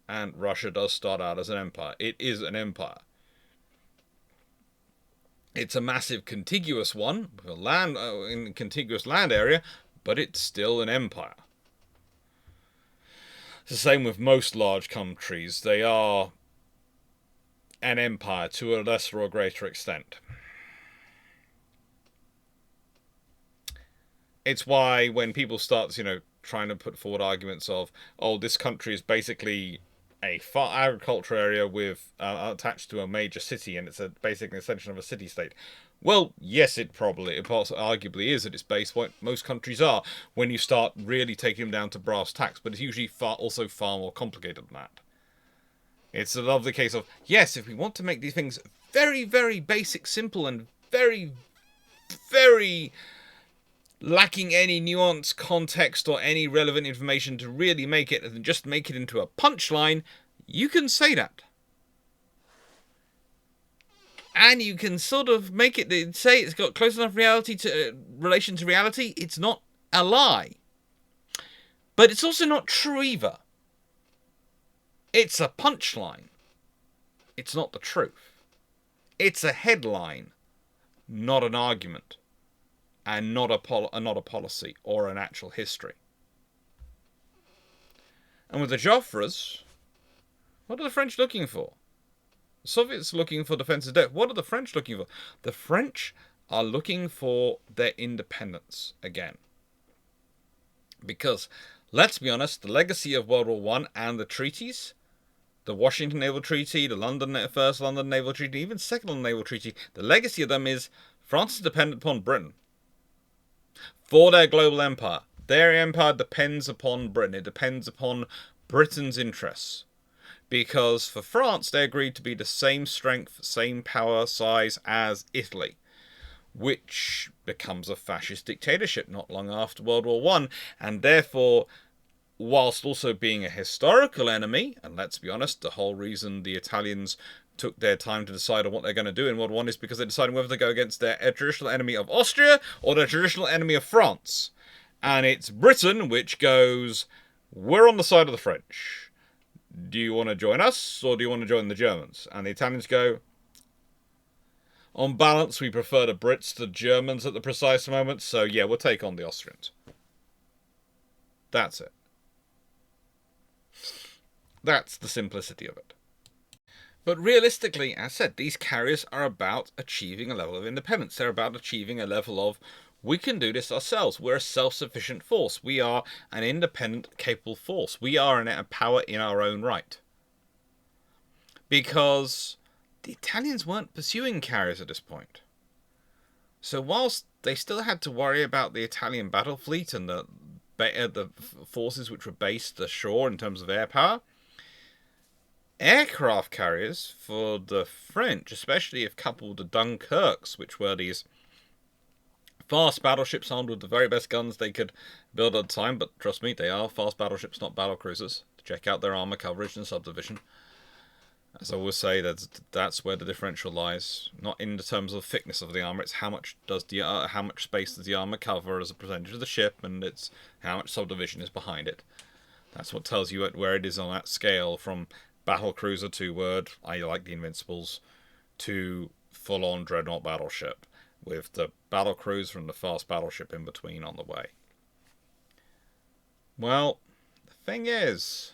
And Russia does start out as an empire. It is an empire. It's a massive contiguous one, with in a contiguous land area, but it's still an empire. It's the same with most large countries. They are an empire to a lesser or greater extent. It's why when people start, trying to put forward arguments of, this country is basically a agriculture area with attached to a major city, and it's basically an extension of a city-state. Well, yes, it arguably is at its base point. Most countries are, when you start really taking them down to brass tacks, but it's usually far more complicated than that. It's a lovely case of, yes, if we want to make these things very, very basic, simple, and very, very lacking any nuance, context, or any relevant information to really make it, and just make it into a punchline, you can say that. And you can sort of make it, say it's got close enough relation to reality, it's not a lie. But it's also not true either. It's a punchline. It's not the truth. It's a headline, not an argument. And not a policy or an actual history. And with the Joffres, what are the French looking for? The Soviets are looking for defensive depth. What are the French looking for? The French are looking for their independence again. Because, let's be honest, the legacy of World War One and the treaties, the Washington Naval Treaty, the First London Naval Treaty, even Second London Naval Treaty, the legacy of them is France is dependent upon Britain. For their global empire. Their empire depends upon Britain. It depends upon Britain's interests. Because for France, they agreed to be the same strength, same power, size as Italy. Which becomes a fascist dictatorship not long after World War One. And therefore, whilst also being a historical enemy, and let's be honest, the whole reason the Italians took their time to decide on what they're going to do in World War I is because they're deciding whether to go against their traditional enemy of Austria or their traditional enemy of France. And it's Britain which goes, we're on the side of the French. do you want to join us or do you want to join the Germans? And the Italians go, on balance, we prefer the Brits to the Germans at the precise moment, so yeah, we'll take on the Austrians. That's it. That's the simplicity of it. But realistically, as I said, these carriers are about achieving a level of independence. They're about achieving a level of, we can do this ourselves. We're a self-sufficient force. We are an independent, capable force. We are a power in our own right. Because the Italians weren't pursuing carriers at this point. So whilst they still had to worry about the Italian battle fleet and the forces which were based ashore in terms of air power, aircraft carriers for the French, especially if coupled with the Dunkirks, which were these fast battleships armed with the very best guns they could build at the time, but trust me, they are fast battleships, not battle cruisers. Check out their armour coverage and subdivision. As I always say, that's where the differential lies. Not in the terms of thickness of the armour, it's how much space does the armour cover as a percentage of the ship, and it's how much subdivision is behind it. That's what tells you where it is on that scale, from battle cruiser to word, I like the Invincibles, to full-on dreadnought battleship, with the battle cruiser and the fast battleship in between on the way. Well, the thing is,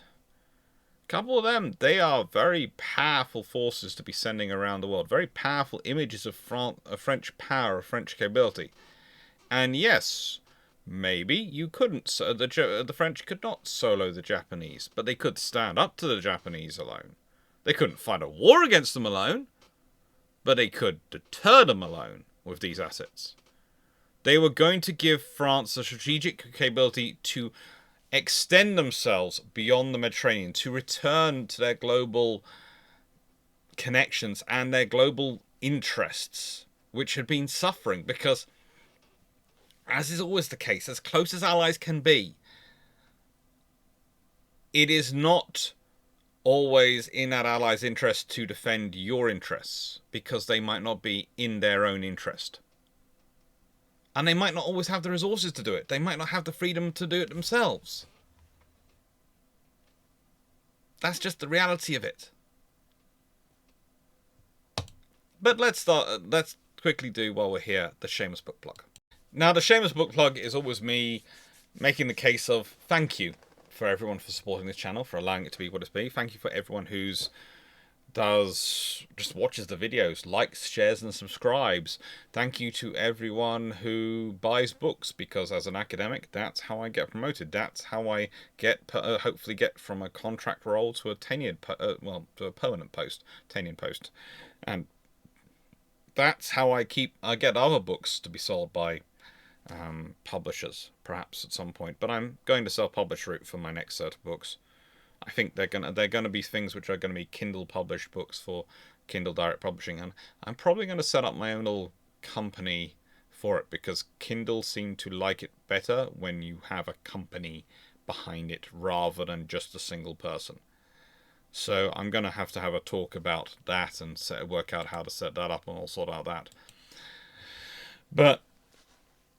a couple of them, they are very powerful forces to be sending around the world. Very powerful images of French power, of French capability. And yes, maybe you couldn't. The French could not solo the Japanese, but they could stand up to the Japanese alone. They couldn't fight a war against them alone, but they could deter them alone with these assets. They were going to give France a strategic capability to extend themselves beyond the Mediterranean, to return to their global connections and their global interests, which had been suffering because, as is always the case, as close as allies can be, it is not always in that ally's interest to defend your interests, because they might not be in their own interest. And they might not always have the resources to do it. They might not have the freedom to do it themselves. That's just the reality of it. But let's quickly do, while we're here, the Shameless book plug. Now, the Shameless book plug is always me making the case of thank you for everyone for supporting this channel, for allowing it to be what it's been. Thank you for everyone who's just watches the videos, likes, shares, and subscribes. Thank you to everyone who buys books, because as an academic, that's how I get promoted. That's how I get hopefully get from a contract role to a tenured, to a permanent post, tenured post, and that's how I get other books to be sold by publishers, perhaps at some point. But I'm going to self-publish route for my next set of books. I think they're gonna be things which are gonna be Kindle published books for Kindle Direct Publishing, and I'm probably gonna set up my own little company for it, because Kindle seem to like it better when you have a company behind it rather than just a single person. So I'm gonna have to have a talk about that and work out how to set that up, and I'll sort out that. But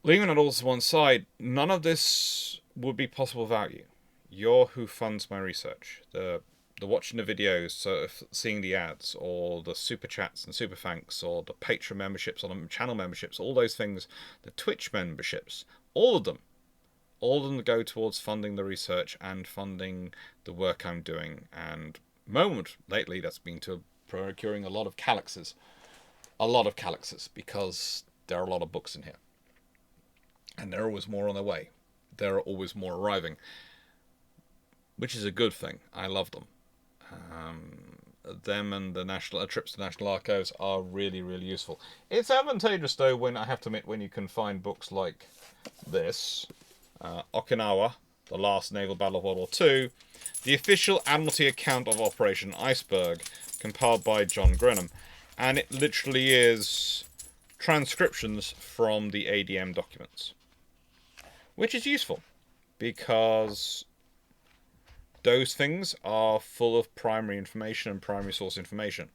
leaving it all to one side, none of this would be possible without you. You're who funds my research. The watching the videos, so seeing the ads, or the super chats and super thanks, or the Patreon memberships, or the channel memberships, all those things, the Twitch memberships, all of them go towards funding the research and funding the work I'm doing. And lately, that's been to procuring a lot of calyxes, because there are a lot of books in here, and there are always more on their way. There are always more arriving, which is a good thing. I love them. Them and the trips to National Archives are really, really useful. It's advantageous, though, when I have to admit, when you can find books like this, Okinawa, The Last Naval Battle of World War II, the official Admiralty account of Operation Iceberg, compiled by John Grenham, and it literally is transcriptions from the ADM documents, which is useful, because those things are full of primary information and primary source information.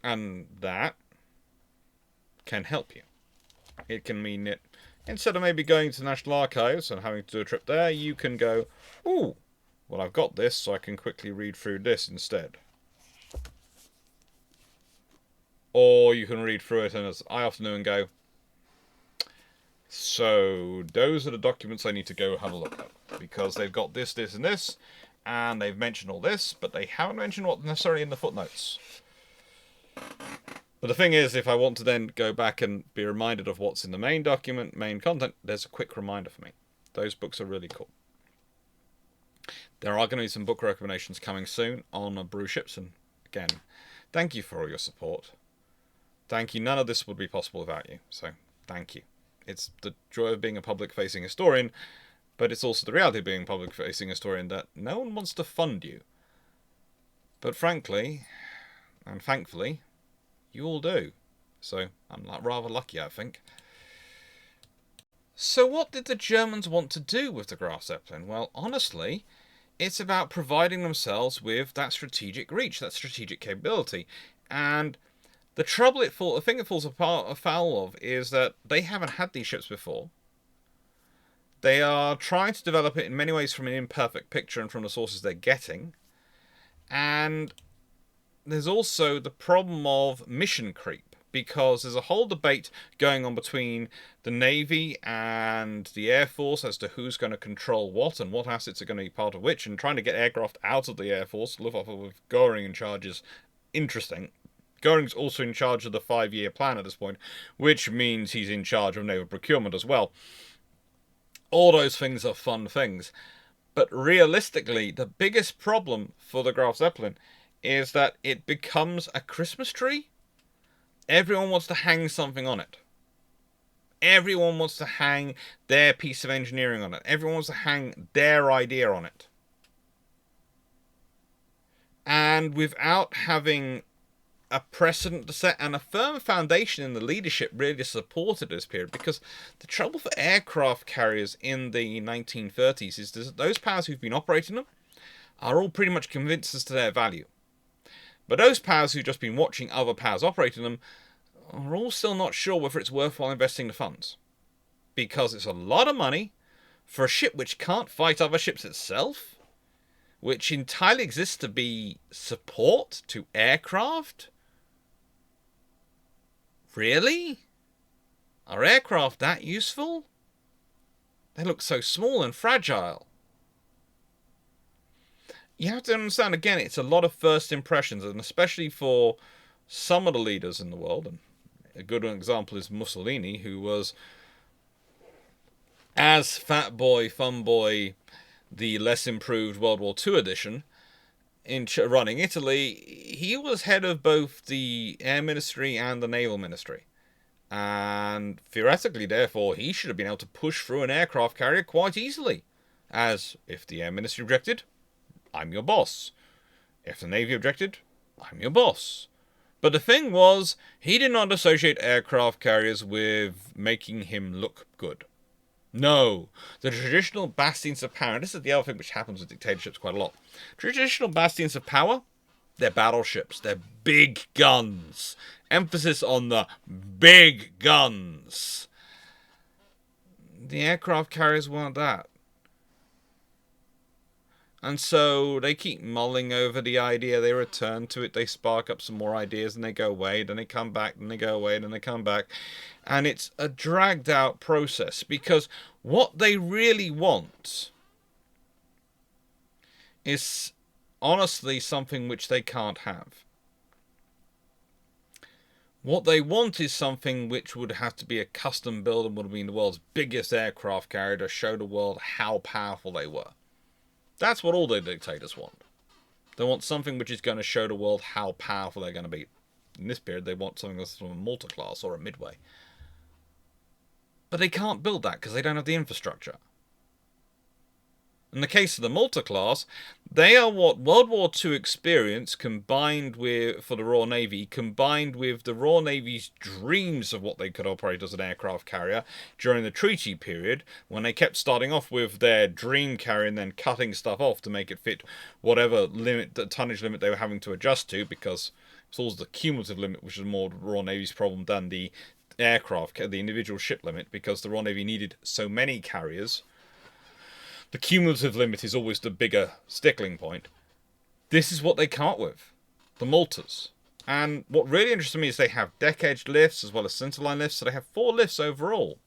And that can help you. It can mean it instead of maybe going to the National Archives and having to do a trip there, you can go, ooh, well, I've got this, so I can quickly read through this instead. Or you can read through it, and as I often do, and go, so those are the documents I need to go have a look at, because they've got this, this, and this, and they've mentioned all this, but they haven't mentioned what's necessarily in the footnotes. But the thing is, if I want to then go back and be reminded of what's in the main document, main content, there's a quick reminder for me. Those books are really cool. There are going to be some book recommendations coming soon on brew ships, and again, thank you for all your support. Thank you. None of this would be possible without you, so thank you. It's the joy of being a public-facing historian, but it's also the reality of being a public-facing historian that no one wants to fund you. But frankly, and thankfully, you all do. So I'm rather lucky, I think. So what did the Germans want to do with the Graf Zeppelin? Well, honestly, it's about providing themselves with that strategic reach, that strategic capability. And the thing it falls afoul of is that they haven't had these ships before. They are trying to develop it in many ways from an imperfect picture and from the sources they're getting. And there's also the problem of mission creep, because there's a whole debate going on between the Navy and the Air Force as to who's going to control what and what assets are going to be part of which, and trying to get aircraft out of the Air Force. Luftwaffe with Goring in charge is interesting. Goring's also in charge of the 5-year plan at this point, which means he's in charge of naval procurement as well. All those things are fun things. But realistically, the biggest problem for the Graf Zeppelin is that it becomes a Christmas tree. Everyone wants to hang something on it. Everyone wants to hang their piece of engineering on it. Everyone wants to hang their idea on it. And without having a precedent to set and a firm foundation in the leadership really supported this period, because the trouble for aircraft carriers in the 1930s is that those powers who've been operating them are all pretty much convinced as to their value. But those powers who've just been watching other powers operating them are all still not sure whether it's worthwhile investing the funds. Because it's a lot of money for a ship which can't fight other ships itself, which entirely exists to be support to aircraft. Really? Are aircraft that useful? They look so small and fragile. You have to understand, again, it's a lot of first impressions, and especially for some of the leaders in the world, and a good example is Mussolini, who was, as Fat Boy, Fun Boy, the less improved World War II edition, running Italy, he was head of both the Air Ministry and the Naval Ministry. And theoretically, therefore, he should have been able to push through an aircraft carrier quite easily. As, if the Air Ministry objected, I'm your boss. If the Navy objected, I'm your boss. But the thing was, he did not associate aircraft carriers with making him look good. No, the traditional bastions of power, and this is the other thing which happens with dictatorships quite a lot. Traditional bastions of power, they're battleships, they're big guns. Emphasis on the big guns. The aircraft carriers weren't that. And so they keep mulling over the idea, they return to it, they spark up some more ideas, and they go away, then they come back, then they go away, then they come back. And it's a dragged out process, because what they really want is honestly something which they can't have. What they want is something which would have to be a custom build and would have been the world's biggest aircraft carrier to show the world how powerful they were. That's what all the dictators want. They want something which is going to show the world how powerful they're going to be. In this period, they want something that's from a Malta class or a Midway. But they can't build that because they don't have the infrastructure. In the case of the Malta class, they are what World War II experience combined with, for the Royal Navy, combined with the Royal Navy's dreams of what they could operate as an aircraft carrier during the treaty period, when they kept starting off with their dream carrier and then cutting stuff off to make it fit whatever limit, the tonnage limit they were having to adjust to, because it's always the cumulative limit, which is more the Royal Navy's problem than the aircraft, the individual ship limit, because the Royal Navy needed so many carriers. The cumulative limit is always the bigger stickling point. This is what they come up with. The Maltas. And what really interests me is they have deck-edge lifts as well as centerline lifts, so they have 4 lifts overall.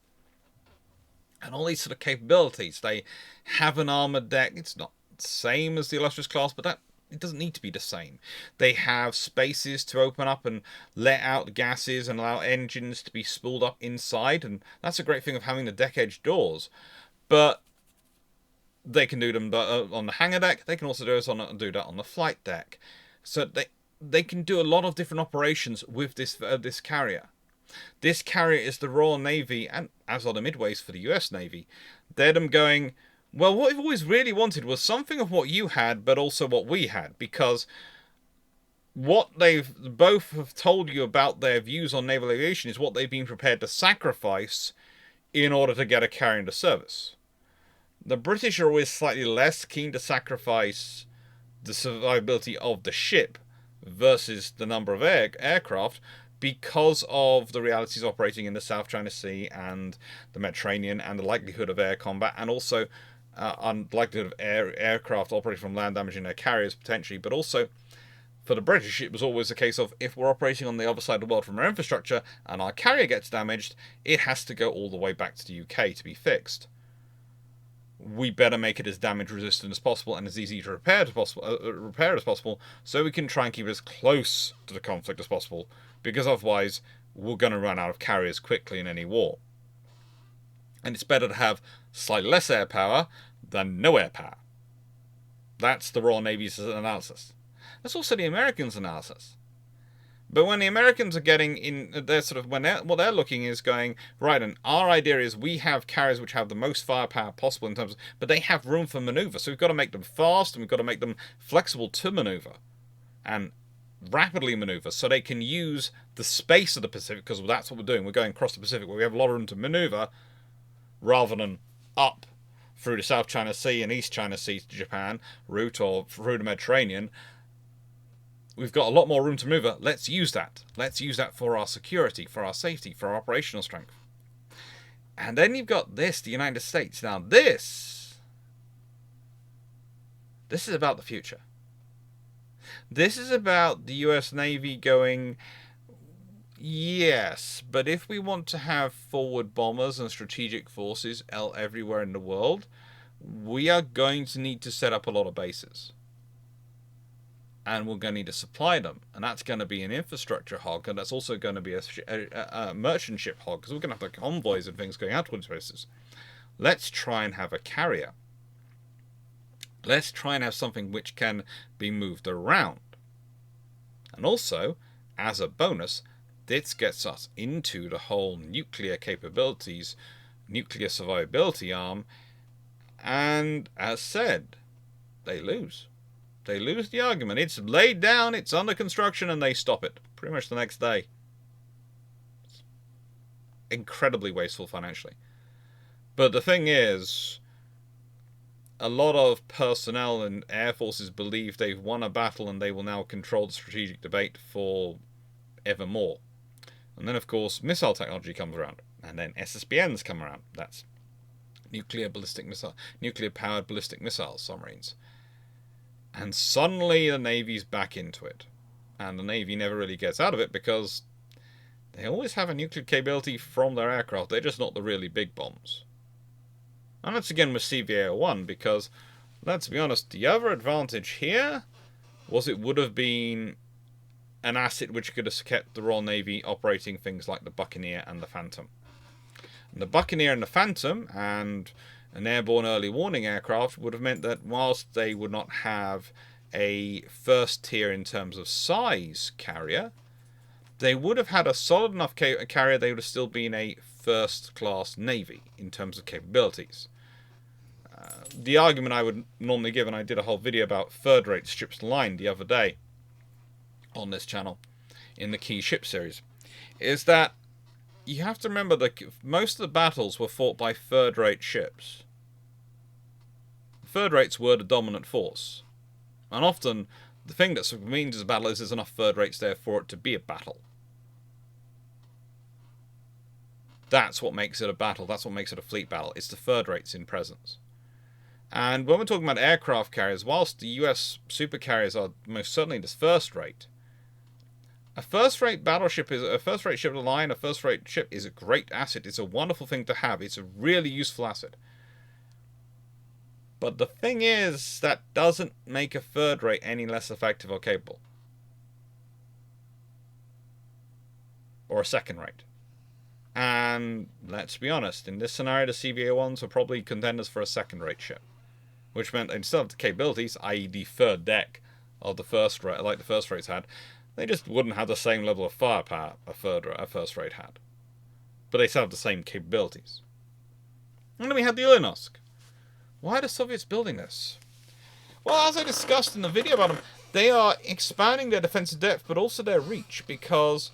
And all these sort of capabilities. They have an armoured deck. It's not the same as the Illustrious class, but it doesn't need to be the same. They have spaces to open up and let out gases and allow engines to be spooled up inside, and that's a great thing of having the deck-edge doors. But they can do them on the hangar deck. They can also do that on the flight deck. So they can do a lot of different operations with this carrier. This carrier is the Royal Navy, and as are the midways for the US Navy. They're them going, well, what we've always really wanted was something of what you had, but also what we had. Because what they've both have told you about their views on naval aviation is what they've been prepared to sacrifice in order to get a carrier into service. The British are always slightly less keen to sacrifice the survivability of the ship versus the number of aircraft because of the realities operating in the South China Sea and the Mediterranean and the likelihood of air combat, and also likelihood of aircraft operating from land damaging their carriers potentially. But also for the British, it was always a case of, if we're operating on the other side of the world from our infrastructure and our carrier gets damaged, it has to go all the way back to the UK to be fixed. We better make it as damage resistant as possible and as easy to repair as possible, so we can try and keep it as close to the conflict as possible, because otherwise we're going to run out of carriers quickly in any war. And it's better to have slightly less air power than no air power. That's the Royal Navy's analysis. That's also the Americans' analysis. But when the Americans are getting in, they're sort of, what they're looking is going, right, and our idea is we have carriers which have the most firepower possible in terms of, but they have room for maneuver. So we've got to make them fast, and we've got to make them flexible to maneuver and rapidly maneuver, so they can use the space of the Pacific, because that's what we're doing. We're going across the Pacific where we have a lot of room to maneuver, rather than up through the South China Sea and East China Sea to Japan route, or through the Mediterranean. We've got a lot more room to maneuver. Let's use that. Let's use that for our security, for our safety, for our operational strength. And then you've got this, the United States. Now this is about the future. This is about the US Navy going, yes, but if we want to have forward bombers and strategic forces everywhere in the world, we are going to need to set up a lot of bases. And we're going to need to supply them. And that's going to be an infrastructure hog, and that's also going to be a merchant ship hog, because we're going to have the convoys and things going out towards places. Let's try and have a carrier. Let's try and have something which can be moved around. And also, as a bonus, this gets us into the whole nuclear capabilities, nuclear survivability arm, and as said, they lose. They lose the argument. It's laid down, it's under construction, and they stop it pretty much the next day. It's incredibly wasteful financially. But the thing is, a lot of personnel and air forces believe they've won a battle and they will now control the strategic debate for evermore. And then, of course, missile technology comes around, and then SSBNs come around. That's nuclear-powered ballistic missile submarines. And suddenly the Navy's back into it. And the Navy never really gets out of it, because they always have a nuclear capability from their aircraft. They're just not the really big bombs. And that's again with CVA-01, because, let's be honest, the other advantage here was it would have been an asset which could have kept the Royal Navy operating things like the Buccaneer and the Phantom. And the Buccaneer and the Phantom, and an airborne early warning aircraft, would have meant that whilst they would not have a first tier in terms of size carrier, they would have had a solid enough carrier. They would have still been a first class Navy in terms of capabilities. The argument I would normally give, and I did a whole video about third rate ships line the other day on this channel in the Key Ship series, is that you have to remember that most of the battles were fought by third-rate ships. Third rates were the dominant force. And often, the thing that means a battle is there's enough third rates there for it to be a battle. That's what makes it a battle. That's what makes it a fleet battle. It's the third rates in presence. And when we're talking about aircraft carriers, whilst the US super carriers are most certainly the first rate, a first rate battleship is a first rate ship of the line. A first rate ship is a great asset. It's a wonderful thing to have. It's a really useful asset. But the thing is, that doesn't make a third rate any less effective or capable. Or a second rate. And let's be honest, in this scenario, the CVA-1s were probably contenders for a second rate ship. Which meant they still have the capabilities, i.e. the third deck of the first rate, like the first rates had. They just wouldn't have the same level of firepower a first rate had. But they still have the same capabilities. And then we had the Ulyanovsk. Why are the Soviets building this? Well, as I discussed in the video about them, they are expanding their defensive depth, but also their reach, because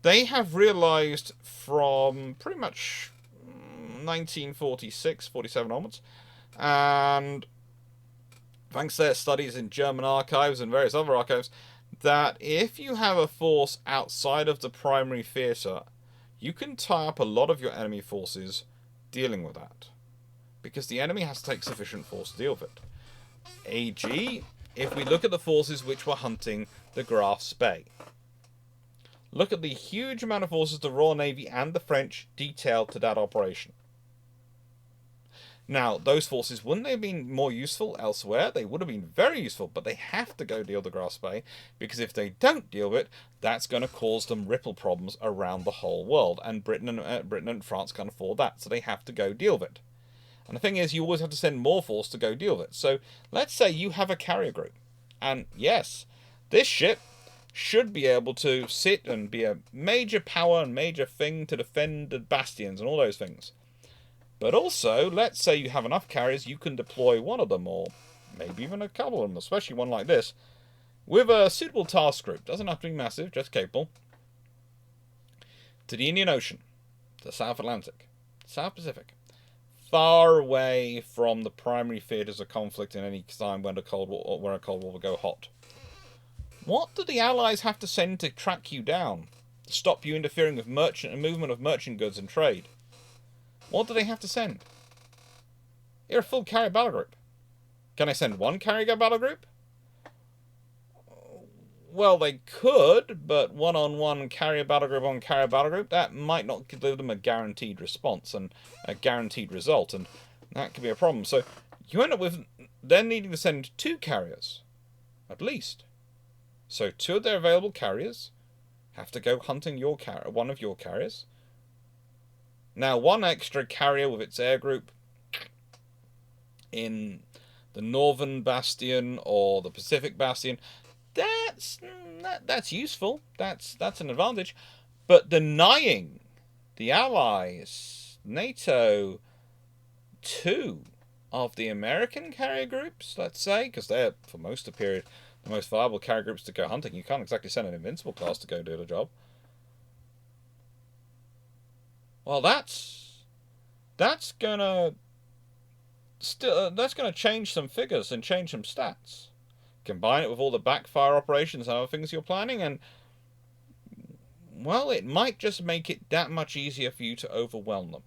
they have realized from pretty much 1946, 47 onwards, and thanks to their studies in German archives and various other archives, that if you have a force outside of the primary theatre, you can tie up a lot of your enemy forces dealing with that. Because the enemy has to take sufficient force to deal with it. A.g., if we look at the forces which were hunting the Graf Zeppelin. Look at the huge amount of forces the Royal Navy and the French detailed to that operation. Now, those forces, wouldn't they have been more useful elsewhere? They would have been very useful, but they have to go deal with the Graf Zeppelin, because if they don't deal with it, that's going to cause them ripple problems around the whole world, and Britain and France can't afford that, so they have to go deal with it. And the thing is, you always have to send more force to go deal with it. So, let's say you have a carrier group, and yes, this ship should be able to sit and be a major power and major thing to defend the bastions and all those things. But also, let's say you have enough carriers, you can deploy one of them, or maybe even a couple of them, especially one like this, with a suitable task group. Doesn't have to be massive, just capable. To the Indian Ocean, the South Atlantic, South Pacific. Far away from the primary theatres of conflict in any time when a Cold War will go hot. What do the Allies have to send to track you down? To stop you interfering with movement of merchant goods and trade? What do they have to send? You're a full carrier battle group. Can I send one carrier battle group? Well, they could, but one-on-one carrier battle group on carrier battle group, that might not give them a guaranteed response and a guaranteed result, and that could be a problem. So you end up with then needing to send two carriers, at least. So two of their available carriers have to go hunting one of your carriers. Now, one extra carrier with its air group in the Northern Bastion or the Pacific Bastion, that's useful. That's an advantage. But denying the Allies, NATO, two of the American carrier groups, let's say, because they're, for most of the period, the most viable carrier groups to go hunting. You can't exactly send an Invincible class to go do the job. Well, that's gonna change some figures and change some stats. Combine it with all the backfire operations and other things you're planning, and well, it might just make it that much easier for you to overwhelm them.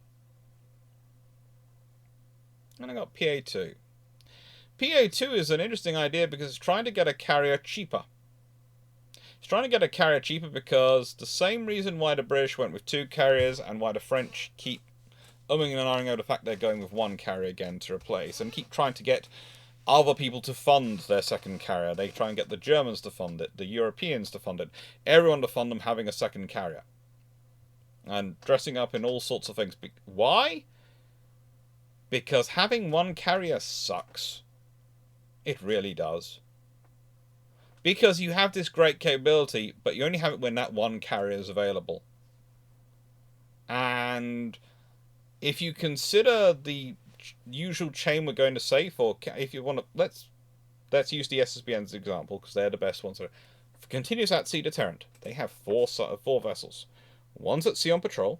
And I got PA2. PA2 is an interesting idea because it's trying to get a carrier cheaper. It's trying to get a carrier cheaper because the same reason why the British went with two carriers and why the French keep umming and ahhing over the fact they're going with one carrier again to replace, and keep trying to get other people to fund their second carrier. They try and get the Germans to fund it, the Europeans to fund it, everyone to fund them having a second carrier. And dressing up in all sorts of things. Why? Because having one carrier sucks. It really does. Because you have this great capability, but you only have it when that one carrier is available. And if you consider the usual chain we're going to say for, if you want to, let's use the SSBN as an example, because they're the best ones. For continuous at-sea deterrent, they have four vessels. One's at sea on patrol,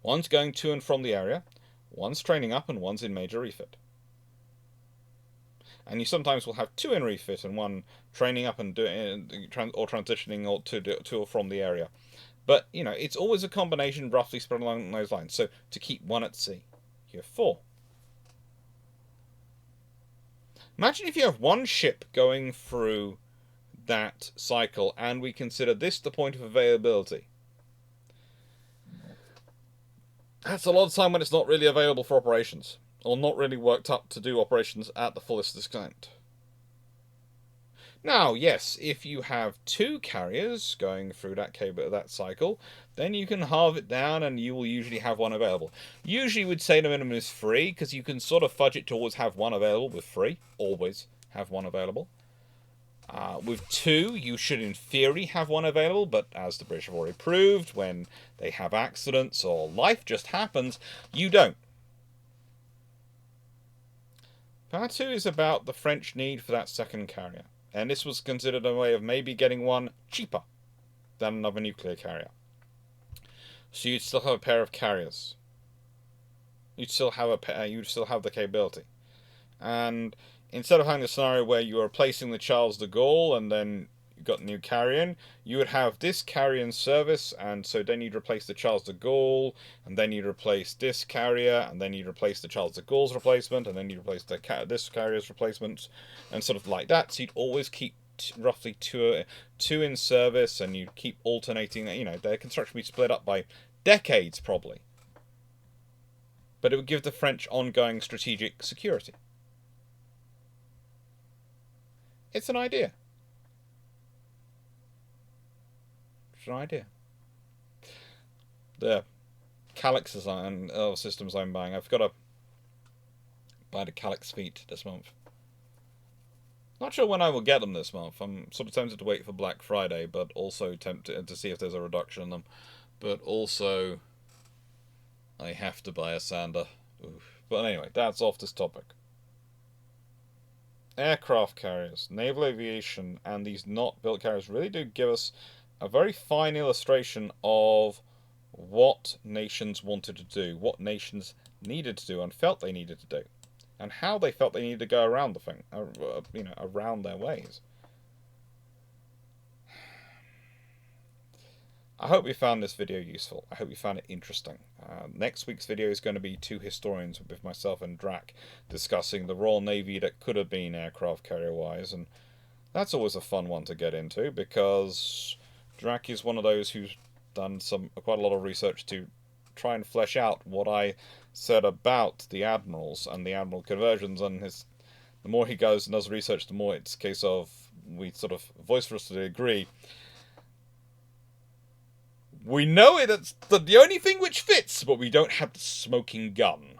one's going to and from the area, one's training up, and one's in major refit. And you sometimes will have two in refit and one training up and doing or transitioning or to or from the area. But, you know, it's always a combination roughly spread along those lines. So to keep one at sea, you have 4. Imagine if you have one ship going through that cycle, and we consider this the point of availability. That's a lot of time when it's not really available for operations, or not really worked up to do operations at the fullest extent. Now, yes, if you have 2 carriers going through that cycle, then you can halve it down and you will usually have 1 available. Usually we'd say the minimum is 3, because you can sort of fudge it to always have 1 available with 3. Always have 1 available. With 2, you should in theory have 1 available, but as the British have already proved, when they have accidents or life just happens, you don't. Part 2 is about the French need for that second carrier, and this was considered a way of maybe getting one cheaper than another nuclear carrier. So you'd still have a pair of carriers. You'd still have the capability, and instead of having the scenario where you are replacing the Charles de Gaulle and then you got the new carrier in, you would have this carrier in service, and so then you'd replace the Charles de Gaulle, and then you'd replace this carrier, and then you'd replace the Charles de Gaulle's replacement, and then you'd replace this carrier's replacement, and sort of like that. So you'd always keep roughly two in service, and you'd keep alternating. You know, their construction would be split up by decades probably, but it would give the French ongoing strategic security. It's an idea. It's an idea. The Calyx and other systems I'm buying. I've got to buy the Calyx feet this month. Not sure when I will get them this month. I'm sort of tempted to wait for Black Friday, but also tempted to see if there's a reduction in them. But also, I have to buy a sander. Oof. But anyway, that's off this topic. Aircraft carriers, naval aviation, and these not built carriers really do give us a very fine illustration of what nations wanted to do, what nations needed to do and felt they needed to do, and how they felt they needed to go around the thing, around their ways. I hope you found this video useful. I hope you found it interesting. Next week's video is going to be 2 historians with myself and Drac discussing the Royal Navy that could have been aircraft carrier-wise, and that's always a fun one to get into because Drac is one of those who's done quite a lot of research to try and flesh out what I said about the admirals and the admiral conversions, and the more he goes and does research, the more it's a case of we sort of vociferously agree. We know it's the only thing which fits, but we don't have the smoking gun.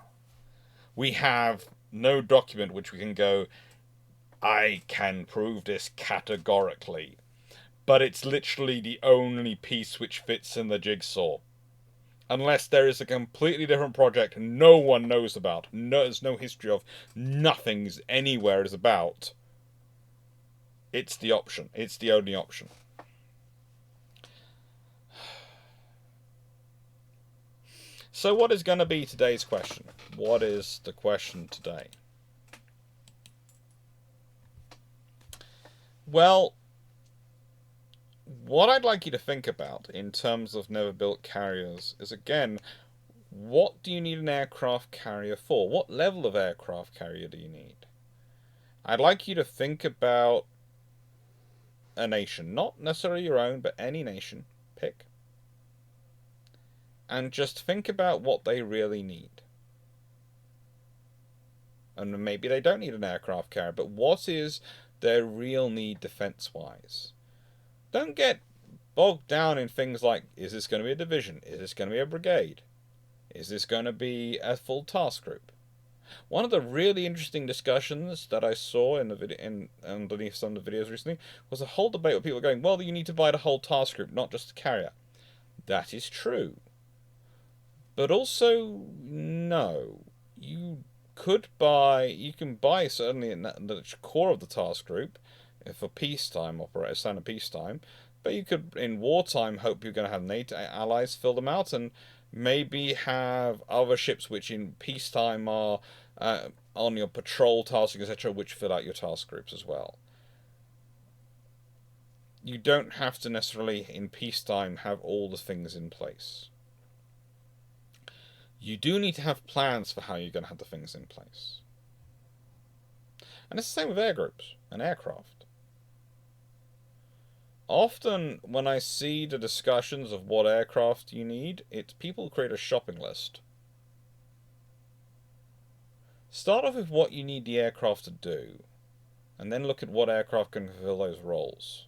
We have no document which we can go, I can prove this categorically. But it's literally the only piece which fits in the jigsaw. Unless there is a completely different project no one knows about, there's no history of, nothing's anywhere is about. It's the option. It's the only option. So what is going to be today's question? What is the question today? Well, what I'd like you to think about in terms of never-built carriers is, again, what do you need an aircraft carrier for? What level of aircraft carrier do you need? I'd like you to think about a nation, not necessarily your own, but any nation. Pick. And just think about what they really need. And maybe they don't need an aircraft carrier, but what is their real need defense-wise? Don't get bogged down in things like, is this going to be a division? Is this going to be a brigade? Is this going to be a full task group? One of the really interesting discussions that I saw in the video, underneath some of the videos recently, was a whole debate where people were going, well, you need to buy the whole task group, not just the carrier. That is true. But also, no. You can buy certainly in the core of the task group for peacetime standard peacetime, but you could in wartime hope you're going to have NATO allies fill them out, and maybe have other ships which in peacetime are on your patrol tasks, etc., which fill out your task groups as well. you don't have to necessarily, in peacetime, have all the things in place. You do need to have plans for how you're going to have the things in place. And it's the same with air groups and aircraft. Often, when I see the discussions of what aircraft you need, it's people create a shopping list. Start off with what you need the aircraft to do, and then look at what aircraft can fulfill those roles.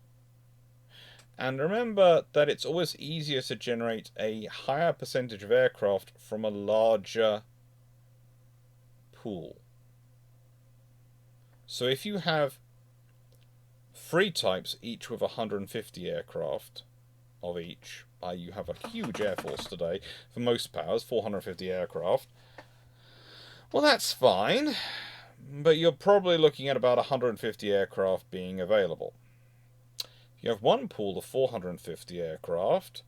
And remember that it's always easier to generate a higher percentage of aircraft from a larger pool. So if you have 3 types, each with 150 aircraft of each, you have a huge air force today for most powers, 450 aircraft. Well, that's fine, but you're probably looking at about 150 aircraft being available. If you have one pool of 450 aircraft,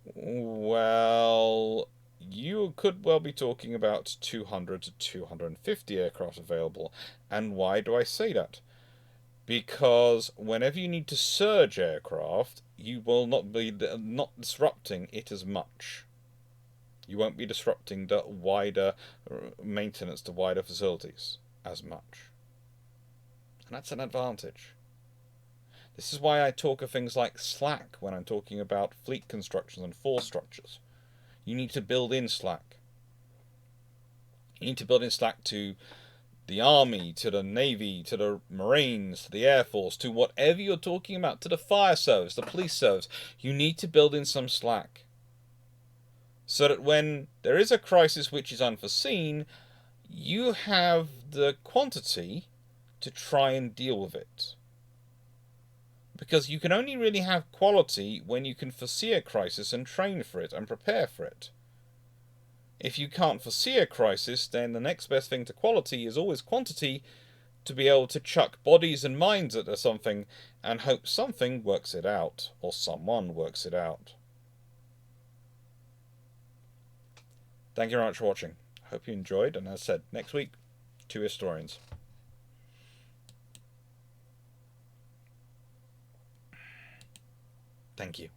well, you could well be talking about 200 to 250 aircraft available. And why do I say that? Because whenever you need to surge aircraft, you will not be disrupting it as much. You won't be disrupting the wider maintenance to wider facilities as much. And that's an advantage. This is why I talk of things like slack when I'm talking about fleet constructions and force structures. You need to build in slack. You need to build in slack to the Army, to the Navy, to the Marines, to the Air Force, to whatever you're talking about, to the fire service, the police service. You need to build in some slack. So that when there is a crisis which is unforeseen, you have the quantity to try and deal with it. Because you can only really have quality when you can foresee a crisis and train for it and prepare for it. If you can't foresee a crisis, then the next best thing to quality is always quantity, to be able to chuck bodies and minds at something and hope something works it out, or someone works it out. Thank you very much for watching. Hope you enjoyed, and as I said, next week, 2 historians. Thank you.